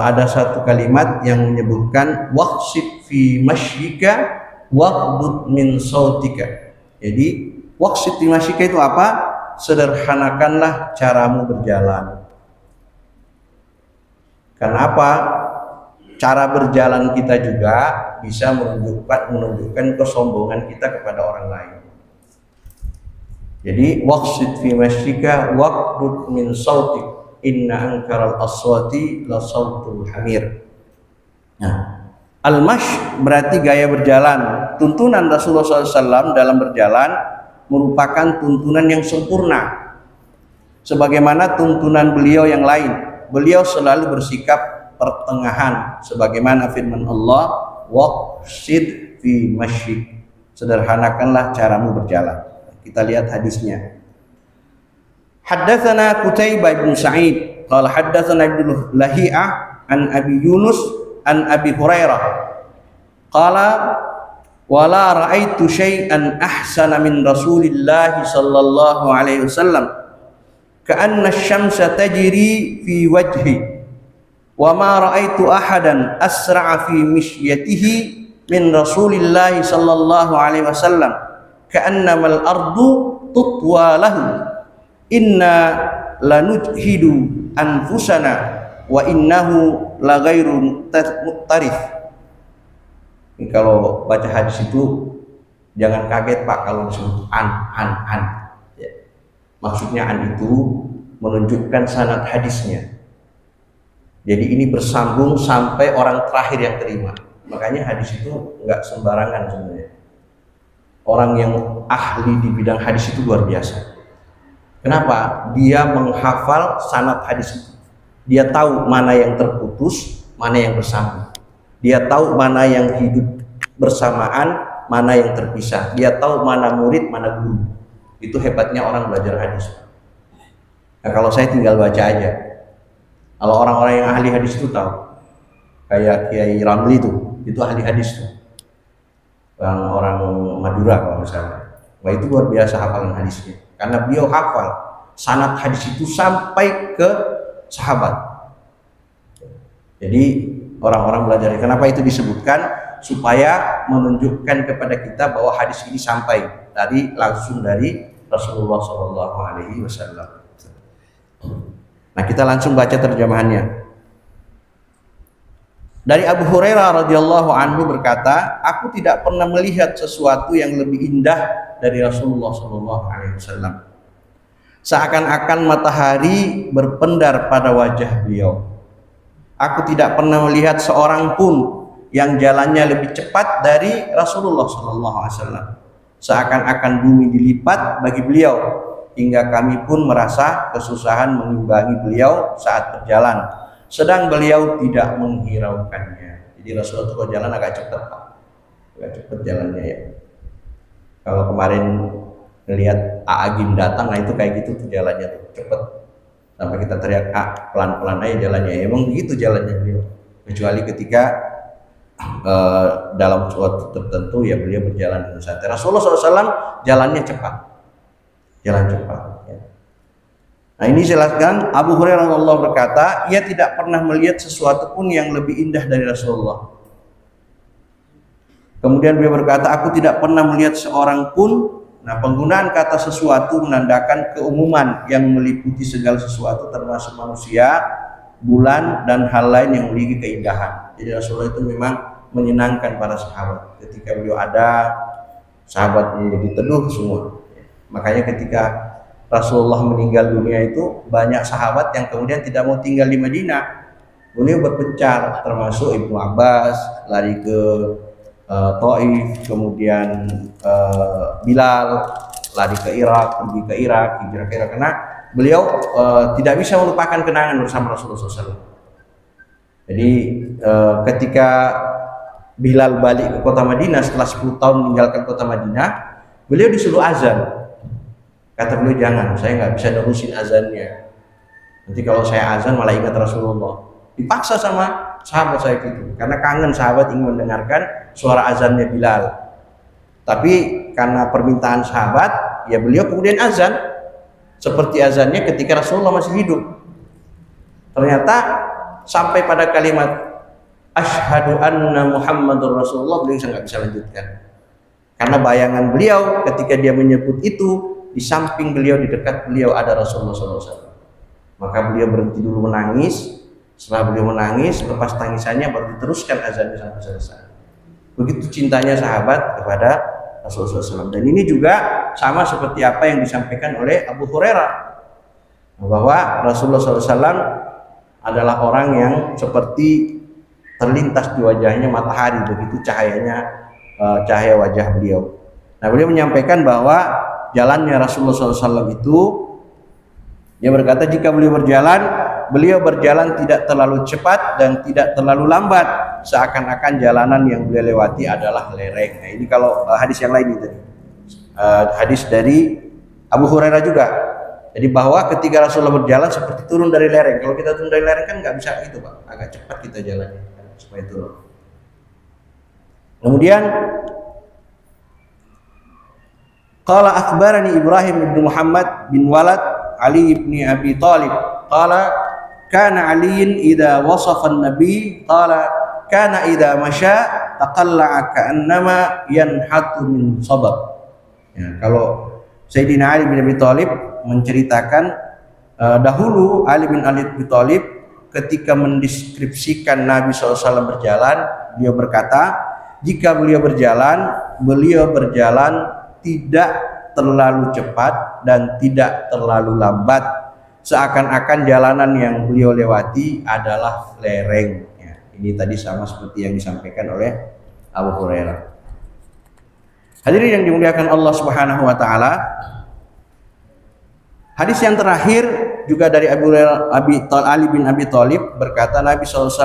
ada satu kalimat yang menyebutkan waqsid fi mashyika waghdud min sautika. Jadi waqsid fi mashyika itu apa? Sederhanakanlah caramu berjalan. Kenapa? Cara berjalan kita juga bisa menunjukkan kesombongan kita kepada orang lain. Jadi waqsid fi mashyika waghdud min sautik. Inna ankaral aswati la sautul hamir. Nah, al-mash berarti gaya berjalan. Tuntunan Rasulullah SAW dalam berjalan merupakan tuntunan yang sempurna. Sebagaimana tuntunan beliau yang lain. Beliau selalu bersikap pertengahan. Sebagaimana firman Allah, waqsid fi masyik. Sederhanakanlah caramu berjalan. Kita lihat hadisnya. Haddatsana Qutaibah bin Sa'id qala haddatsana Ibnu Lahiyah an Abi Yunus an Abi Hurairah qala wala ra'aitu syai'an ahsana min Rasulillah sallallahu alaihi wasallam ka'anna asy-syamsa tajri fi wajhi wa ma ra'aitu ahadan asra'a fi mishyatihi min Rasulillah sallallahu alaihi wasallam ka'annamal ardu tutwa lahu inna lanujhidu anfusana wa innahu la ghairu muqtarif. Ini kalau baca hadis itu jangan kaget Pak kalau disebut an. Ya. Maksudnya an itu menunjukkan sanad hadisnya. Jadi ini bersambung sampai orang terakhir yang terima. Makanya hadis itu enggak sembarangan sebenarnya. Orang yang ahli di bidang hadis itu luar biasa. Kenapa? Dia menghafal sanad hadis itu. Dia tahu mana yang terputus, mana yang bersambung. Dia tahu mana yang hidup bersamaan, mana yang terpisah. Dia tahu mana murid, mana guru. Itu hebatnya orang belajar hadis. Nah, kalau saya tinggal baca aja. Kalau orang-orang yang ahli hadis itu tahu. Kayak Kiai Ramli itu ahli hadis tuh. Orang Madura kalau misalnya. Wah, itu luar biasa hafalan hadisnya. Karena beliau hafal sanad hadis itu sampai ke sahabat. Jadi orang-orang belajar. Kenapa itu disebutkan? Supaya menunjukkan kepada kita bahwa hadis ini sampai langsung dari Rasulullah SAW. Nah, kita langsung baca terjemahannya. Dari Abu Hurairah radhiyallahu anhu berkata, aku tidak pernah melihat sesuatu yang lebih indah dari Rasulullah SAW. Seakan-akan matahari berpendar pada wajah beliau. Aku tidak pernah melihat seorang pun yang jalannya lebih cepat dari Rasulullah SAW. Seakan-akan bumi dilipat bagi beliau, hingga kami pun merasa kesusahan mengimbangi beliau saat berjalan. Sedang beliau tidak menghiraukannya. Jadi Rasulullah itu kalau jalan agak cepat, Pak. Agak cepat jalannya ya. Kalau kemarin ngelihat Agim datang, nah itu kayak gitu tuh jalannya tuh cepet. Sampai kita teriak pelan-pelan aja jalannya. Ya, emang begitu jalannya beliau. Kecuali ketika dalam suatu tertentu ya beliau berjalan dengan santai. Rasulullah SAW jalannya cepat, jalan cepat. Ya. Nah ini jelaskan Abu Hurairah radhiyallahu anhu berkata, ia tidak pernah melihat sesuatu pun yang lebih indah dari Rasulullah. Kemudian beliau berkata, aku tidak pernah melihat seorang pun. Nah, penggunaan kata sesuatu menandakan keumuman yang meliputi segala sesuatu termasuk manusia, bulan, dan hal lain yang memiliki keindahan. Jadi Rasulullah itu memang menyenangkan para sahabat. Ketika beliau ada, sahabat menjadi teduh semua. Makanya ketika Rasulullah meninggal dunia itu banyak sahabat yang kemudian tidak mau tinggal di Madinah. Beliau berpencar, termasuk Ibnu Abbas lari ke Taif, kemudian Bilal lari ke Irak, pergi ke Irak, hijrah ke Irak, karena beliau tidak bisa melupakan kenangan bersama Rasulullah SAW. Jadi ketika Bilal balik ke kota Madinah setelah 10 tahun meninggalkan kota Madinah, beliau disuruh azan. Kata beliau, jangan, saya nggak bisa nerusin azannya. Nanti kalau saya azan malah ingat Rasulullah. Dipaksa sama sahabat saya gitu, karena kangen sahabat ingin mendengarkan suara azannya Bilal. Tapi karena permintaan sahabat, ya beliau kemudian azan seperti azannya ketika Rasulullah masih hidup. Ternyata sampai pada kalimat asyhadu anna Muhammadur Rasulullah beliau nggak bisa lanjutkan. Karena bayangan beliau ketika dia menyebut itu, di samping beliau, di dekat beliau ada Rasulullah SAW. Maka beliau berhenti dulu menangis. Setelah beliau menangis, lepas tangisannya baru diteruskan azannya sampai selesai. Begitu cintanya sahabat kepada Rasulullah SAW. Dan ini juga sama seperti apa yang disampaikan oleh Abu Hurairah, bahwa Rasulullah SAW adalah orang yang seperti terlintas di wajahnya matahari, begitu cahayanya, cahaya wajah beliau. Nah, beliau menyampaikan bahwa jalannya Rasulullah SAW itu, dia berkata jika beliau berjalan tidak terlalu cepat dan tidak terlalu lambat, seakan-akan jalanan yang beliau lewati adalah lereng. Nah, ini kalau hadis yang lain itu, hadis dari Abu Hurairah juga. Jadi bahwa ketika Rasulullah berjalan seperti turun dari lereng. Kalau kita turun dari lereng kan nggak bisa itu, Pak. Agak cepat kita jalannya supaya turun. Kemudian qala akhbarani Ibrahim bin Muhammad bin Walad Ali bin Abi Thalib qala kana Ali idza wasafa an-nabi qala kana idza masya taqalla'a ka'annama yanhatu min sabab. Ya, kalau Sayyidina Ali bin Abi Thalib menceritakan dahulu Ali bin Abi Thalib ketika mendeskripsikan Nabi SAW berjalan, beliau berkata, jika beliau berjalan tidak terlalu cepat dan tidak terlalu lambat, seakan-akan jalanan yang beliau lewati adalah lereng. Ya, ini tadi sama seperti yang disampaikan oleh Abu Hurairah. Hadirin yang dimuliakan Allah Subhanahu wa taala, hadis yang terakhir juga dari Ali bin Abi Thalib berkata, Nabi SAW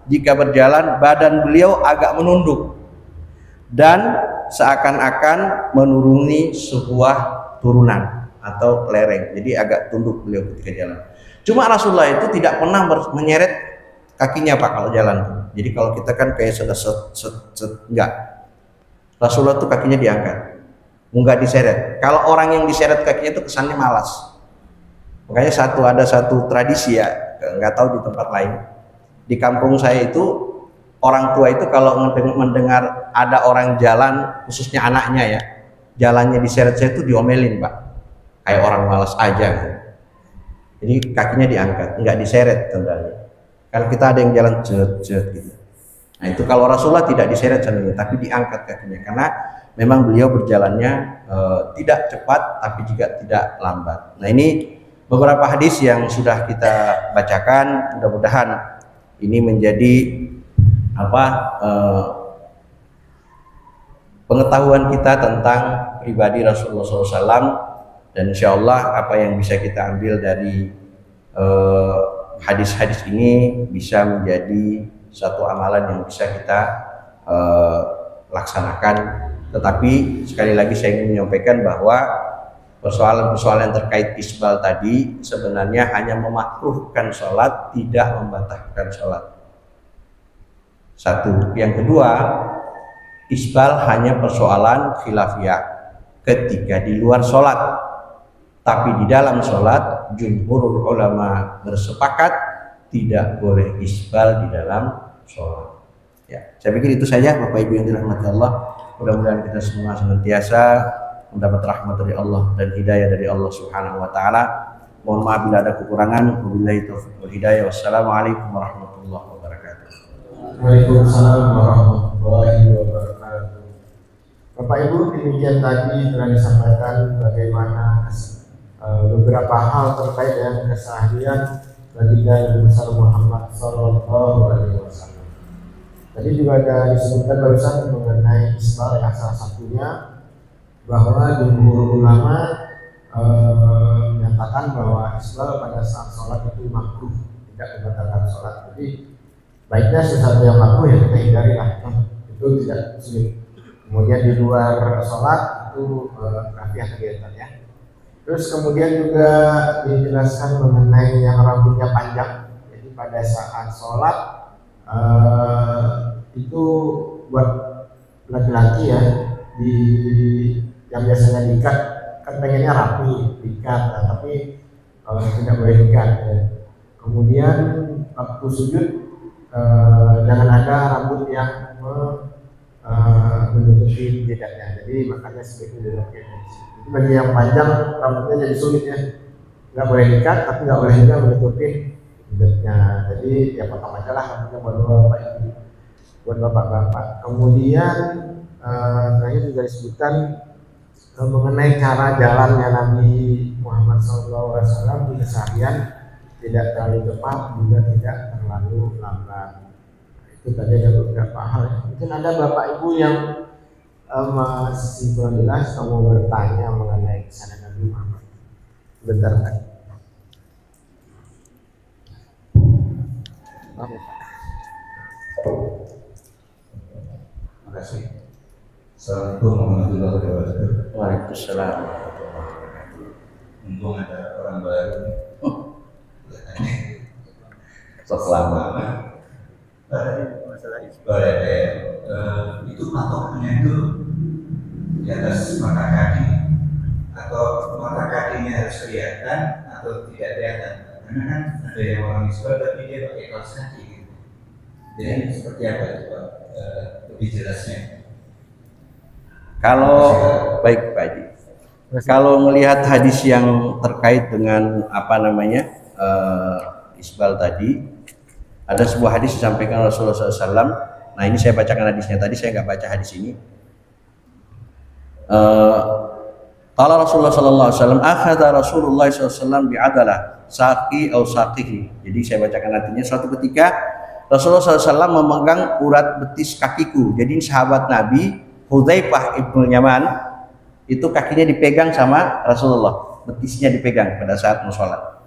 jika berjalan badan beliau agak menunduk dan seakan-akan menuruni sebuah turunan atau lereng. Jadi agak tunduk beliau ketika jalan. Cuma Rasulullah itu tidak pernah menyeret kakinya, Pak, kalau jalan. Jadi kalau kita kan kayak enggak. Rasulullah itu kakinya diangkat, enggak diseret. Kalau orang yang diseret kakinya itu kesannya malas. Makanya ada satu tradisi ya, nggak tahu di tempat lain. Di kampung saya itu orang tua itu kalau mendengar ada orang jalan, khususnya anaknya ya, jalannya diseret saya itu diomelin, Pak. Kayak orang malas aja. Jadi kakinya diangkat, nggak diseret tendanya. Kalau kita ada yang jalan cet gitu. Nah itu kalau Rasulullah tidak diseret sendiri, tapi diangkat kakinya karena memang beliau berjalannya tidak cepat tapi juga tidak lambat. Nah ini beberapa hadis yang sudah kita bacakan, mudah-mudahan ini menjadi pengetahuan kita tentang pribadi Rasulullah SAW, dan insya Allah apa yang bisa kita ambil dari hadis-hadis ini bisa menjadi satu amalan yang bisa kita laksanakan. Tetapi sekali lagi saya ingin menyampaikan bahwa persoalan-persoalan terkait isbal tadi sebenarnya hanya memakruhkan sholat, tidak membatalkan sholat. Satu. Yang kedua, isbal hanya persoalan khilafiyah ketika di luar sholat. Tapi di dalam sholat, jumhurul ulama bersepakat tidak boleh isbal di dalam sholat. Ya, saya pikir itu saja Bapak Ibu yang dirahmati Allah. Mudah-mudahan kita semua senantiasa mendapat rahmat dari Allah dan hidayah dari Allah Subhanahu wa taala. Mohon maaf bila ada kekurangan. Wabillahi taufiq wal hidayah. Wassalamualaikum warahmatullahi wabarakatuh. Waalaikumsalam warahmatullahi wabarakatuh. Bapak Ibu, demikian tadi telah disampaikan bagaimana beberapa hal terkait dengan keseharian baginda Nabi besar Muhammad Sallallahu Alaihi Wasallam. Tadi juga ada disebutkan barusan mengenai isbal yang salah satunya bahwa jumhur ulama menyatakan bahwa isbal pada saat sholat itu makruh, tidak membatalkan sholat. Jadi baiknya sesuatu yang makruh ya kita hindari lah, itu tidak sulit. Kemudian di luar sholat itu kafiah kegiatan ya. Terus kemudian juga dijelaskan mengenai yang rambutnya panjang. Jadi pada saat sholat itu buat laki-laki ya, yang biasanya diikat, kan pengennya rapi diikat, tapi tidak boleh diikat ya. Kemudian waktu sujud jangan ada rambut yang menutupi jidatnya. Jadi makanya sebaiknya diloknya. Jadi bagi yang panjang rambutnya jadi sulit ya. Nggak boleh diikat, tapi nggak boleh juga menutupi jidatnya. Jadi ya potong aja lah rambutnya buat bapak-bapak. Kemudian terakhir juga disebutkan mengenai cara jalannya Nabi Muhammad SAW di keseharian, tidak terlalu cepat juga tidak terlalu lambat. Itu tadi ada beberapa hal. Mungkin ada bapak ibu yang masih kurang jelas kamu bertanya mengenai kisah Nabi Muhammad. Bentar lagi. Terima kasih. Assalamualaikum warahmatullahi wabarakatuh. Waalaikumsalam. Untung ada orang baru. Selama Masalah itu patokannya itu di atas mata kaki atau mata kakinya harus kelihatan atau tidak kelihatan. Karena kan ada yang orang Islam tapi dia pakai kaos kaki gitu. Jadi seperti apa itu Pak? Lebih jelasnya. Kalau baik Pak Haji, kalau melihat hadis yang terkait dengan apa namanya isbal tadi, ada sebuah hadis disampaikan Rasulullah SAW. Nah ini saya bacakan hadisnya tadi, saya nggak baca hadis ini. Kalau Rasulullah SAW, akhadha Rasulullah SAW bi'adalah saqi atau saqihi. Jadi saya bacakan artinya, suatu ketika Rasulullah SAW memegang urat betis kakiku. Jadi sahabat Nabi Hudzaifah ibnu Yaman itu kakinya dipegang sama Rasulullah, betisnya dipegang pada saat mau sholat.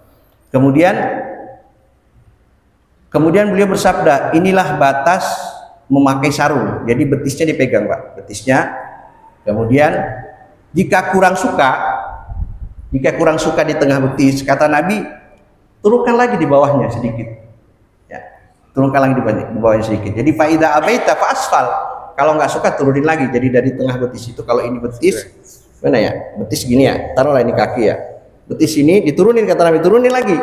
Kemudian beliau bersabda, inilah batas memakai sarung. Jadi betisnya dipegang Pak, betisnya. Kemudian jika kurang suka di tengah betis, kata Nabi, turunkan lagi di bawahnya sedikit. Ya, turunkan lagi di bawahnya sedikit. Jadi faida abaita fa asfal. Kalau nggak suka turunin lagi. Jadi dari tengah betis itu, kalau ini betis, mana ya? Betis gini ya. Taruhlah ini kaki ya. Betis ini diturunin, kata Nabi, turunin lagi.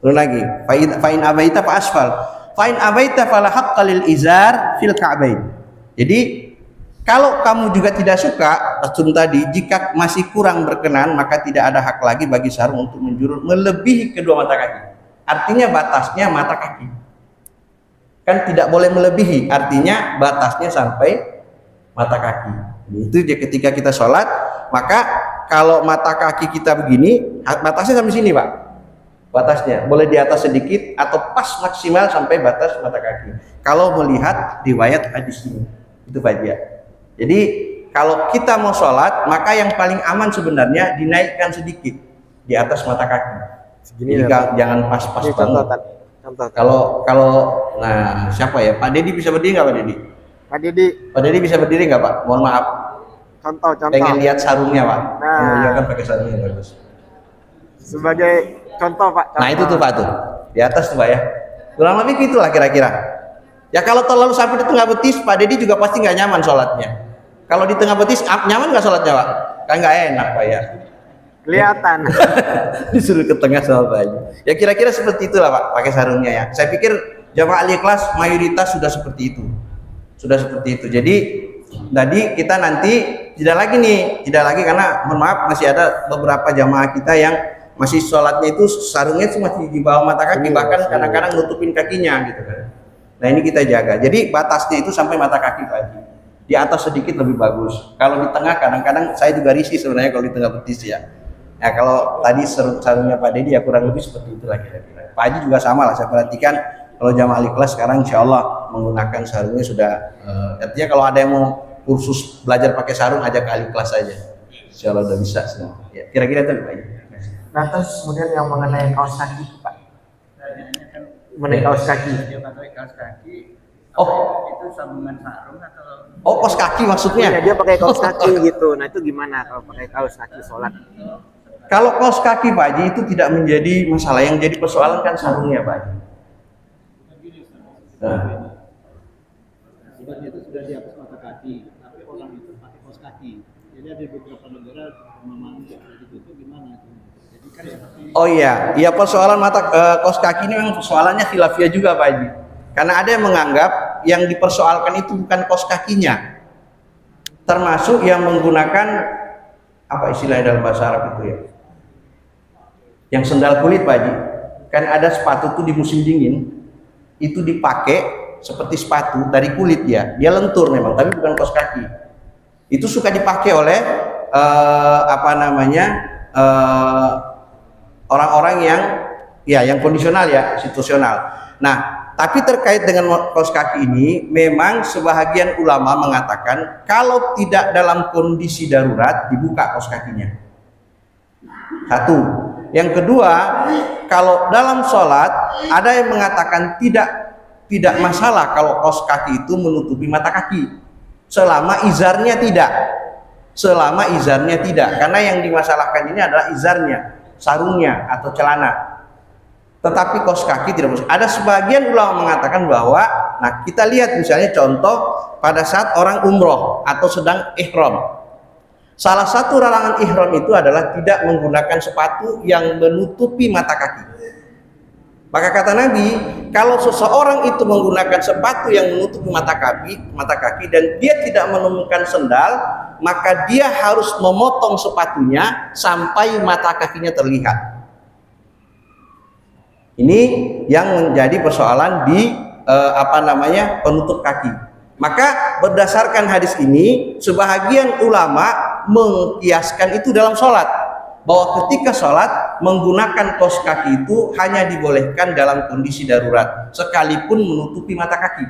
Turun lagi. Fa'in abaita fa asfal. Fa'in abaita fala haqqa lil izar fil ka'bain. Jadi kalau kamu juga tidak suka Rasul tadi, jika masih kurang berkenan, maka tidak ada hak lagi bagi sarung untuk menjurut melebihi kedua mata kaki. Artinya batasnya mata kaki. Kan tidak boleh melebihi, artinya batasnya sampai mata kaki. Itu dia ketika kita sholat, maka kalau mata kaki kita begini, batasnya sampai sini Pak. Batasnya boleh di atas sedikit atau pas maksimal sampai batas mata kaki. Kalau melihat riwayat hadis ini, itu Pak Jia. Jadi kalau kita mau sholat, maka yang paling aman sebenarnya dinaikkan sedikit di atas mata kaki. Jadi jangan pas-pas banget. Kalau nah siapa ya, Pak Dedi bisa berdiri nggak Pak Dedi? Pak Dedi bisa berdiri nggak Pak? Mohon maaf. Contoh. Pengen lihat sarungnya Pak. Nah, dia kan pakai sarungnya bagus. Sebagai contoh Pak. Nah itu tuh Pak tuh di atas tuh Pak ya. Kurang lebih gitulah kira-kira. Ya kalau terlalu sampai di tengah betis, Pak Dedi juga pasti nggak nyaman sholatnya. Kalau di tengah betis, nyaman nggak sholatnya Pak? Kan nggak enak Pak ya. Kelihatan. Disuruh ke tengah sama Pak Haji. Ya kira-kira seperti itulah Pak, pakai sarungnya ya. Saya pikir jamaah Al-Ikhlas mayoritas sudah seperti itu. Jadi tadi kita nanti tidak lagi karena mohon maaf masih ada beberapa jamaah kita yang masih sholatnya itu sarungnya itu masih di bawah mata kaki, bahkan kadang-kadang nutupin kakinya gitu kan. Nah ini kita jaga. Jadi batasnya itu sampai mata kaki Pak Haji. Di atas sedikit lebih bagus. Kalau di tengah kadang-kadang saya juga risih sebenarnya kalau di tengah betis ya. Ya kalau tadi sarungnya Pak Dedi ya kurang lebih seperti itulah kira-kira. Pak Haji juga sama lah, saya perhatikan kalau jamaah Al-Ikhlas sekarang insya Allah menggunakan sarungnya sudah artinya kalau ada yang mau kursus belajar pakai sarung ajak ke Al-Ikhlas aja. Insya Allah udah bisa semua. Ya, kira-kira itu Pak Haji. Nah terus kemudian yang mengenai kaos kaki Pak. Mengenai kaos kaki. Oh, itu sambungan sarung atau? Oh, kaos kaki maksudnya? Iya, dia pakai kaos kaki gitu. Nah itu gimana kalau pakai kaos kaki sholat? Kalau kaos kaki Pak Haji itu tidak menjadi masalah, yang jadi persoalan kan sarungnya Pak Haji. Nah. jilbabnya itu sudah di atas mata kaki, tapi orang itu pakai kaos kaki. Jadi ada beberapa negara pemahaman itu gimana? Jadi kan seperti Oh iya, persoalan kaos kaki ini memang persoalannya khilafiyah juga Pak Haji. Karena ada yang menganggap yang dipersoalkan itu bukan kaos kakinya, termasuk yang menggunakan apa istilahnya dalam bahasa Arab itu ya, yang sendal kulit Pak Haji. Kan ada sepatu tuh di musim dingin itu dipakai seperti sepatu dari kulit dia lentur memang, tapi bukan kaos kaki. Itu suka dipakai oleh orang-orang yang kondisional ya, situasional. Nah, tapi terkait dengan kaos kaki ini, memang sebahagian ulama mengatakan kalau tidak dalam kondisi darurat dibuka kaos kakinya. Satu. Yang kedua, kalau dalam sholat ada yang mengatakan tidak masalah kalau kaos kaki itu menutupi mata kaki, selama izarnya tidak. Karena yang dimasalahkan ini adalah izarnya, sarungnya atau celana. Tetapi kaos kaki tidak boleh. Ada sebagian ulama mengatakan bahwa, nah kita lihat misalnya contoh pada saat orang umroh atau sedang ihram. Salah satu larangan ihram itu adalah tidak menggunakan sepatu yang menutupi mata kaki. Maka kata Nabi, kalau seseorang itu menggunakan sepatu yang menutupi mata kaki dan dia tidak menemukan sendal, maka dia harus memotong sepatunya sampai mata kakinya terlihat. Ini yang menjadi persoalan di penutup kaki. Maka berdasarkan hadis ini, sebahagian ulama mengkiaskan itu dalam sholat, bahwa ketika sholat menggunakan kaos kaki itu hanya dibolehkan dalam kondisi darurat, sekalipun menutupi mata kaki.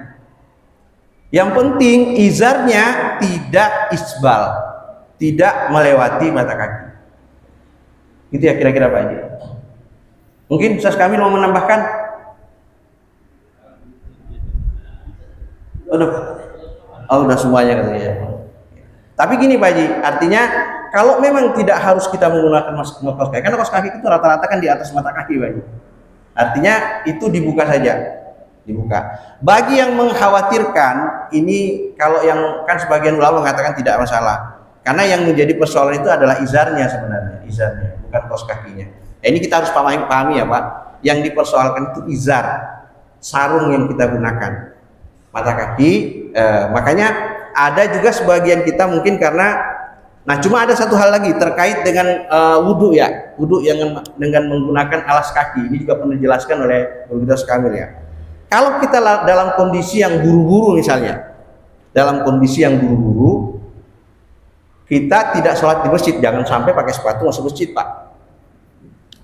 Yang penting izarnya tidak isbal, tidak melewati mata kaki. Itu ya kira-kira Pak Haji. Mungkin Ustaz Kamil mau menambahkan? Udah semuanya katanya. Tapi gini Pak Haji, artinya kalau memang tidak harus kita menggunakan kaos kaki, karena kaos kaki itu rata-rata kan di atas mata kaki Pak Haji. Artinya itu dibuka saja, dibuka. Bagi yang mengkhawatirkan ini, kalau yang kan sebagian ulama mengatakan tidak masalah, karena yang menjadi persoalan itu adalah izarnya sebenarnya, bukan kaos kakinya. Ini kita harus pahami ya Pak, yang dipersoalkan itu izar, sarung yang kita gunakan, mata kaki. Makanya ada juga sebagian kita mungkin karena, nah cuma ada satu hal lagi terkait dengan wudhu ya, wudhu yang dengan menggunakan alas kaki. Ini juga pernah dijelaskan oleh Guru kita Kamil ya. Kalau kita dalam kondisi yang buru-buru misalnya, kita tidak sholat di masjid, jangan sampai pakai sepatu masuk masjid Pak.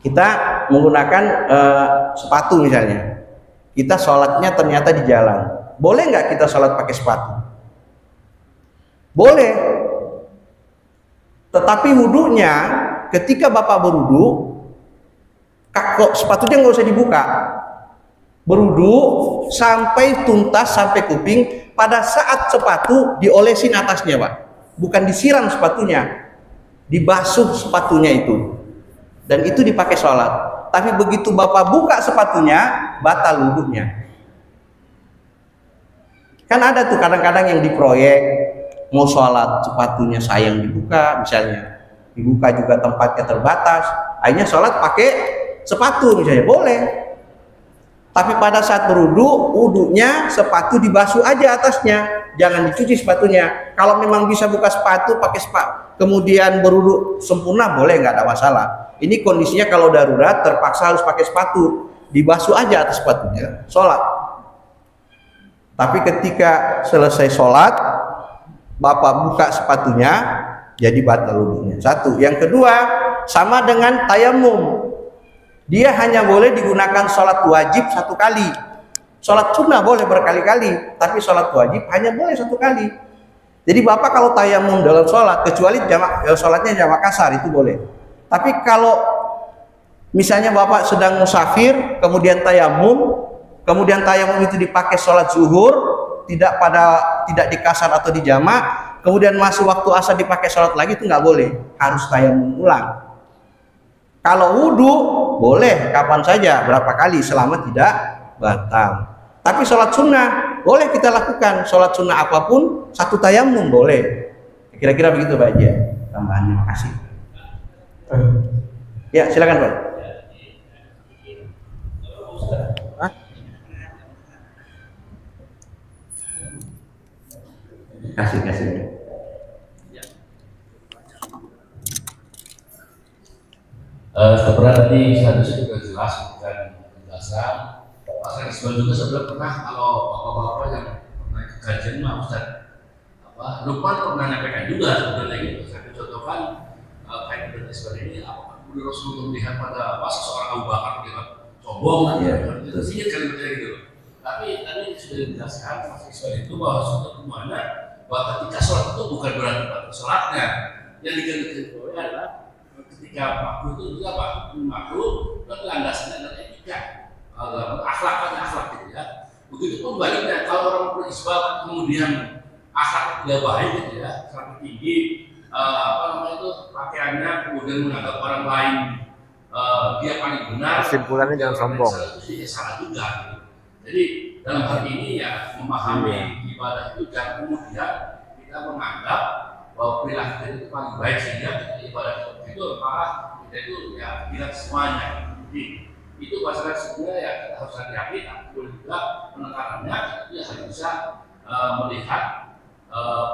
Kita menggunakan sepatu misalnya, kita sholatnya ternyata di jalan, boleh nggak kita sholat pakai sepatu? Boleh, tetapi wudhunya ketika Bapak berwudhu, sepatunya nggak usah dibuka, berwudhu sampai tuntas, sampai kuping. Pada saat sepatu diolesin atasnya Pak, bukan disiram sepatunya, dibasuh sepatunya itu. Dan itu dipakai sholat. Tapi begitu Bapak buka sepatunya, batal wudhunya. Kan ada tuh kadang-kadang yang diproyek, mau sholat sepatunya sayang dibuka, misalnya dibuka juga tempatnya terbatas, akhirnya sholat pakai sepatu misalnya, boleh. Tapi pada saat wudhunya sepatu dibasuh aja atasnya, jangan dicuci sepatunya. Kalau memang bisa buka sepatu, pakai sepatu, kemudian berwudhu sempurna, boleh, nggak ada masalah. Ini kondisinya kalau darurat terpaksa harus pakai sepatu, dibasuh aja atas sepatunya, sholat. Tapi ketika selesai sholat, Bapak buka sepatunya, jadi batal wudhunya. Satu. Yang kedua, sama dengan tayamum. Dia hanya boleh digunakan sholat wajib satu kali. Sholat sunnah boleh berkali-kali, tapi sholat wajib hanya boleh satu kali. Jadi Bapak kalau tayamum dalam sholat, kecuali sholatnya jamak kasar, itu boleh. Tapi kalau misalnya Bapak sedang musafir, kemudian tayamum itu dipakai sholat zuhur, tidak di kasar atau di jamak, kemudian masuk waktu asar dipakai sholat lagi, itu nggak boleh, harus tayamum ulang. Kalau wudhu boleh kapan saja, berapa kali, selama tidak batal. Tapi sholat sunnah boleh kita lakukan sholat sunnah apapun, satu tayamum boleh. Kira-kira begitu Pak Haji. Tambahannya, makasih. Ya silakan Pak. Kasih. Sebenarnya tadi hadisnya juga jelas dan penjelasan. Pasal Ismail juga sebenarnya pernah kalau bapak-bapak yang pernah ke kajian mah Ustaz Lukman pernah nyampaikan juga sebenarnya gitu. Saya contohkan kayak dengan Ismail ini apakah Rasulullah melihat pada seseorang Abu Bakar gitu sombong itu singkat kalimatnya gitu. Tapi tadi sudah dijelaskan Mas Ismail itu bahwa suatu kemana bahwa ketika sholat itu bukan berarti pada sholatnya yang diganti adalah ketika makhluk itu juga apa? Makhluk berarti landasannya adalah etika, akhlak gitu ya. Begitupun baliknya kalau orang berisbal kemudian akhlak tidak baik gitu ya, sangat tinggi, pakaiannya kemudian menganggap orang lain dia paling benar. Kesimpulannya jangan sombong. Itu salah juga. Gitu. Jadi dalam hal ini ya memahami ibadah itu dan kemudian kita menganggap bahwa perilaku itu paling baik sehingga ibadah itu malah kita itu ya bilang semuanya. Jadi itu masalah sebenarnya ya kita harus hati-hati, tapi juga penekanannya kita harus bisa melihat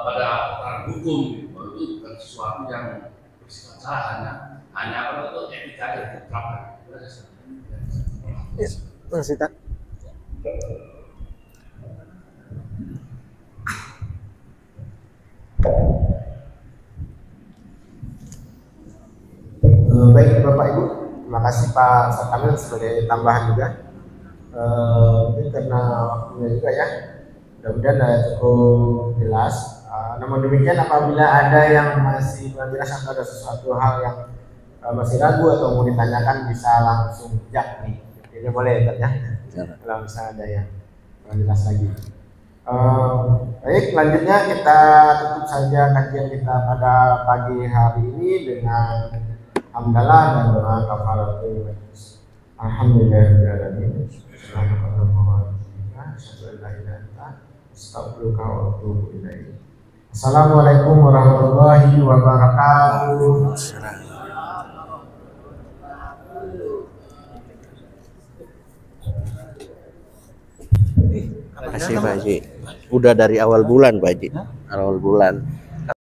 pada tataran hukum bahwa itu bukan sesuatu yang bersifat salah, hanya pada itu etika yang diterapkan. Baik Bapak Ibu, terima kasih Pak Ustaz Kamil sebagai tambahan juga. Mungkin karena waktunya juga ya, mudah-mudahan cukup jelas. Namun demikian apabila ada yang masih belum jelas atau ada sesuatu hal yang masih ragu atau mau ditanyakan bisa langsung jakri. Ini boleh ya, kalau misalnya ada yang belum jelas lagi. Baik, selanjutnya kita tutup saja kajian kita pada pagi hari ini dengan hamdalah dan doa kafaratul majlis. Alhamdulillahirabbil alamin. Assalamualaikum warahmatullahi wabarakatuh. Terima kasih Pak Haji. Udah dari awal bulan Pak Haji. Awal bulan.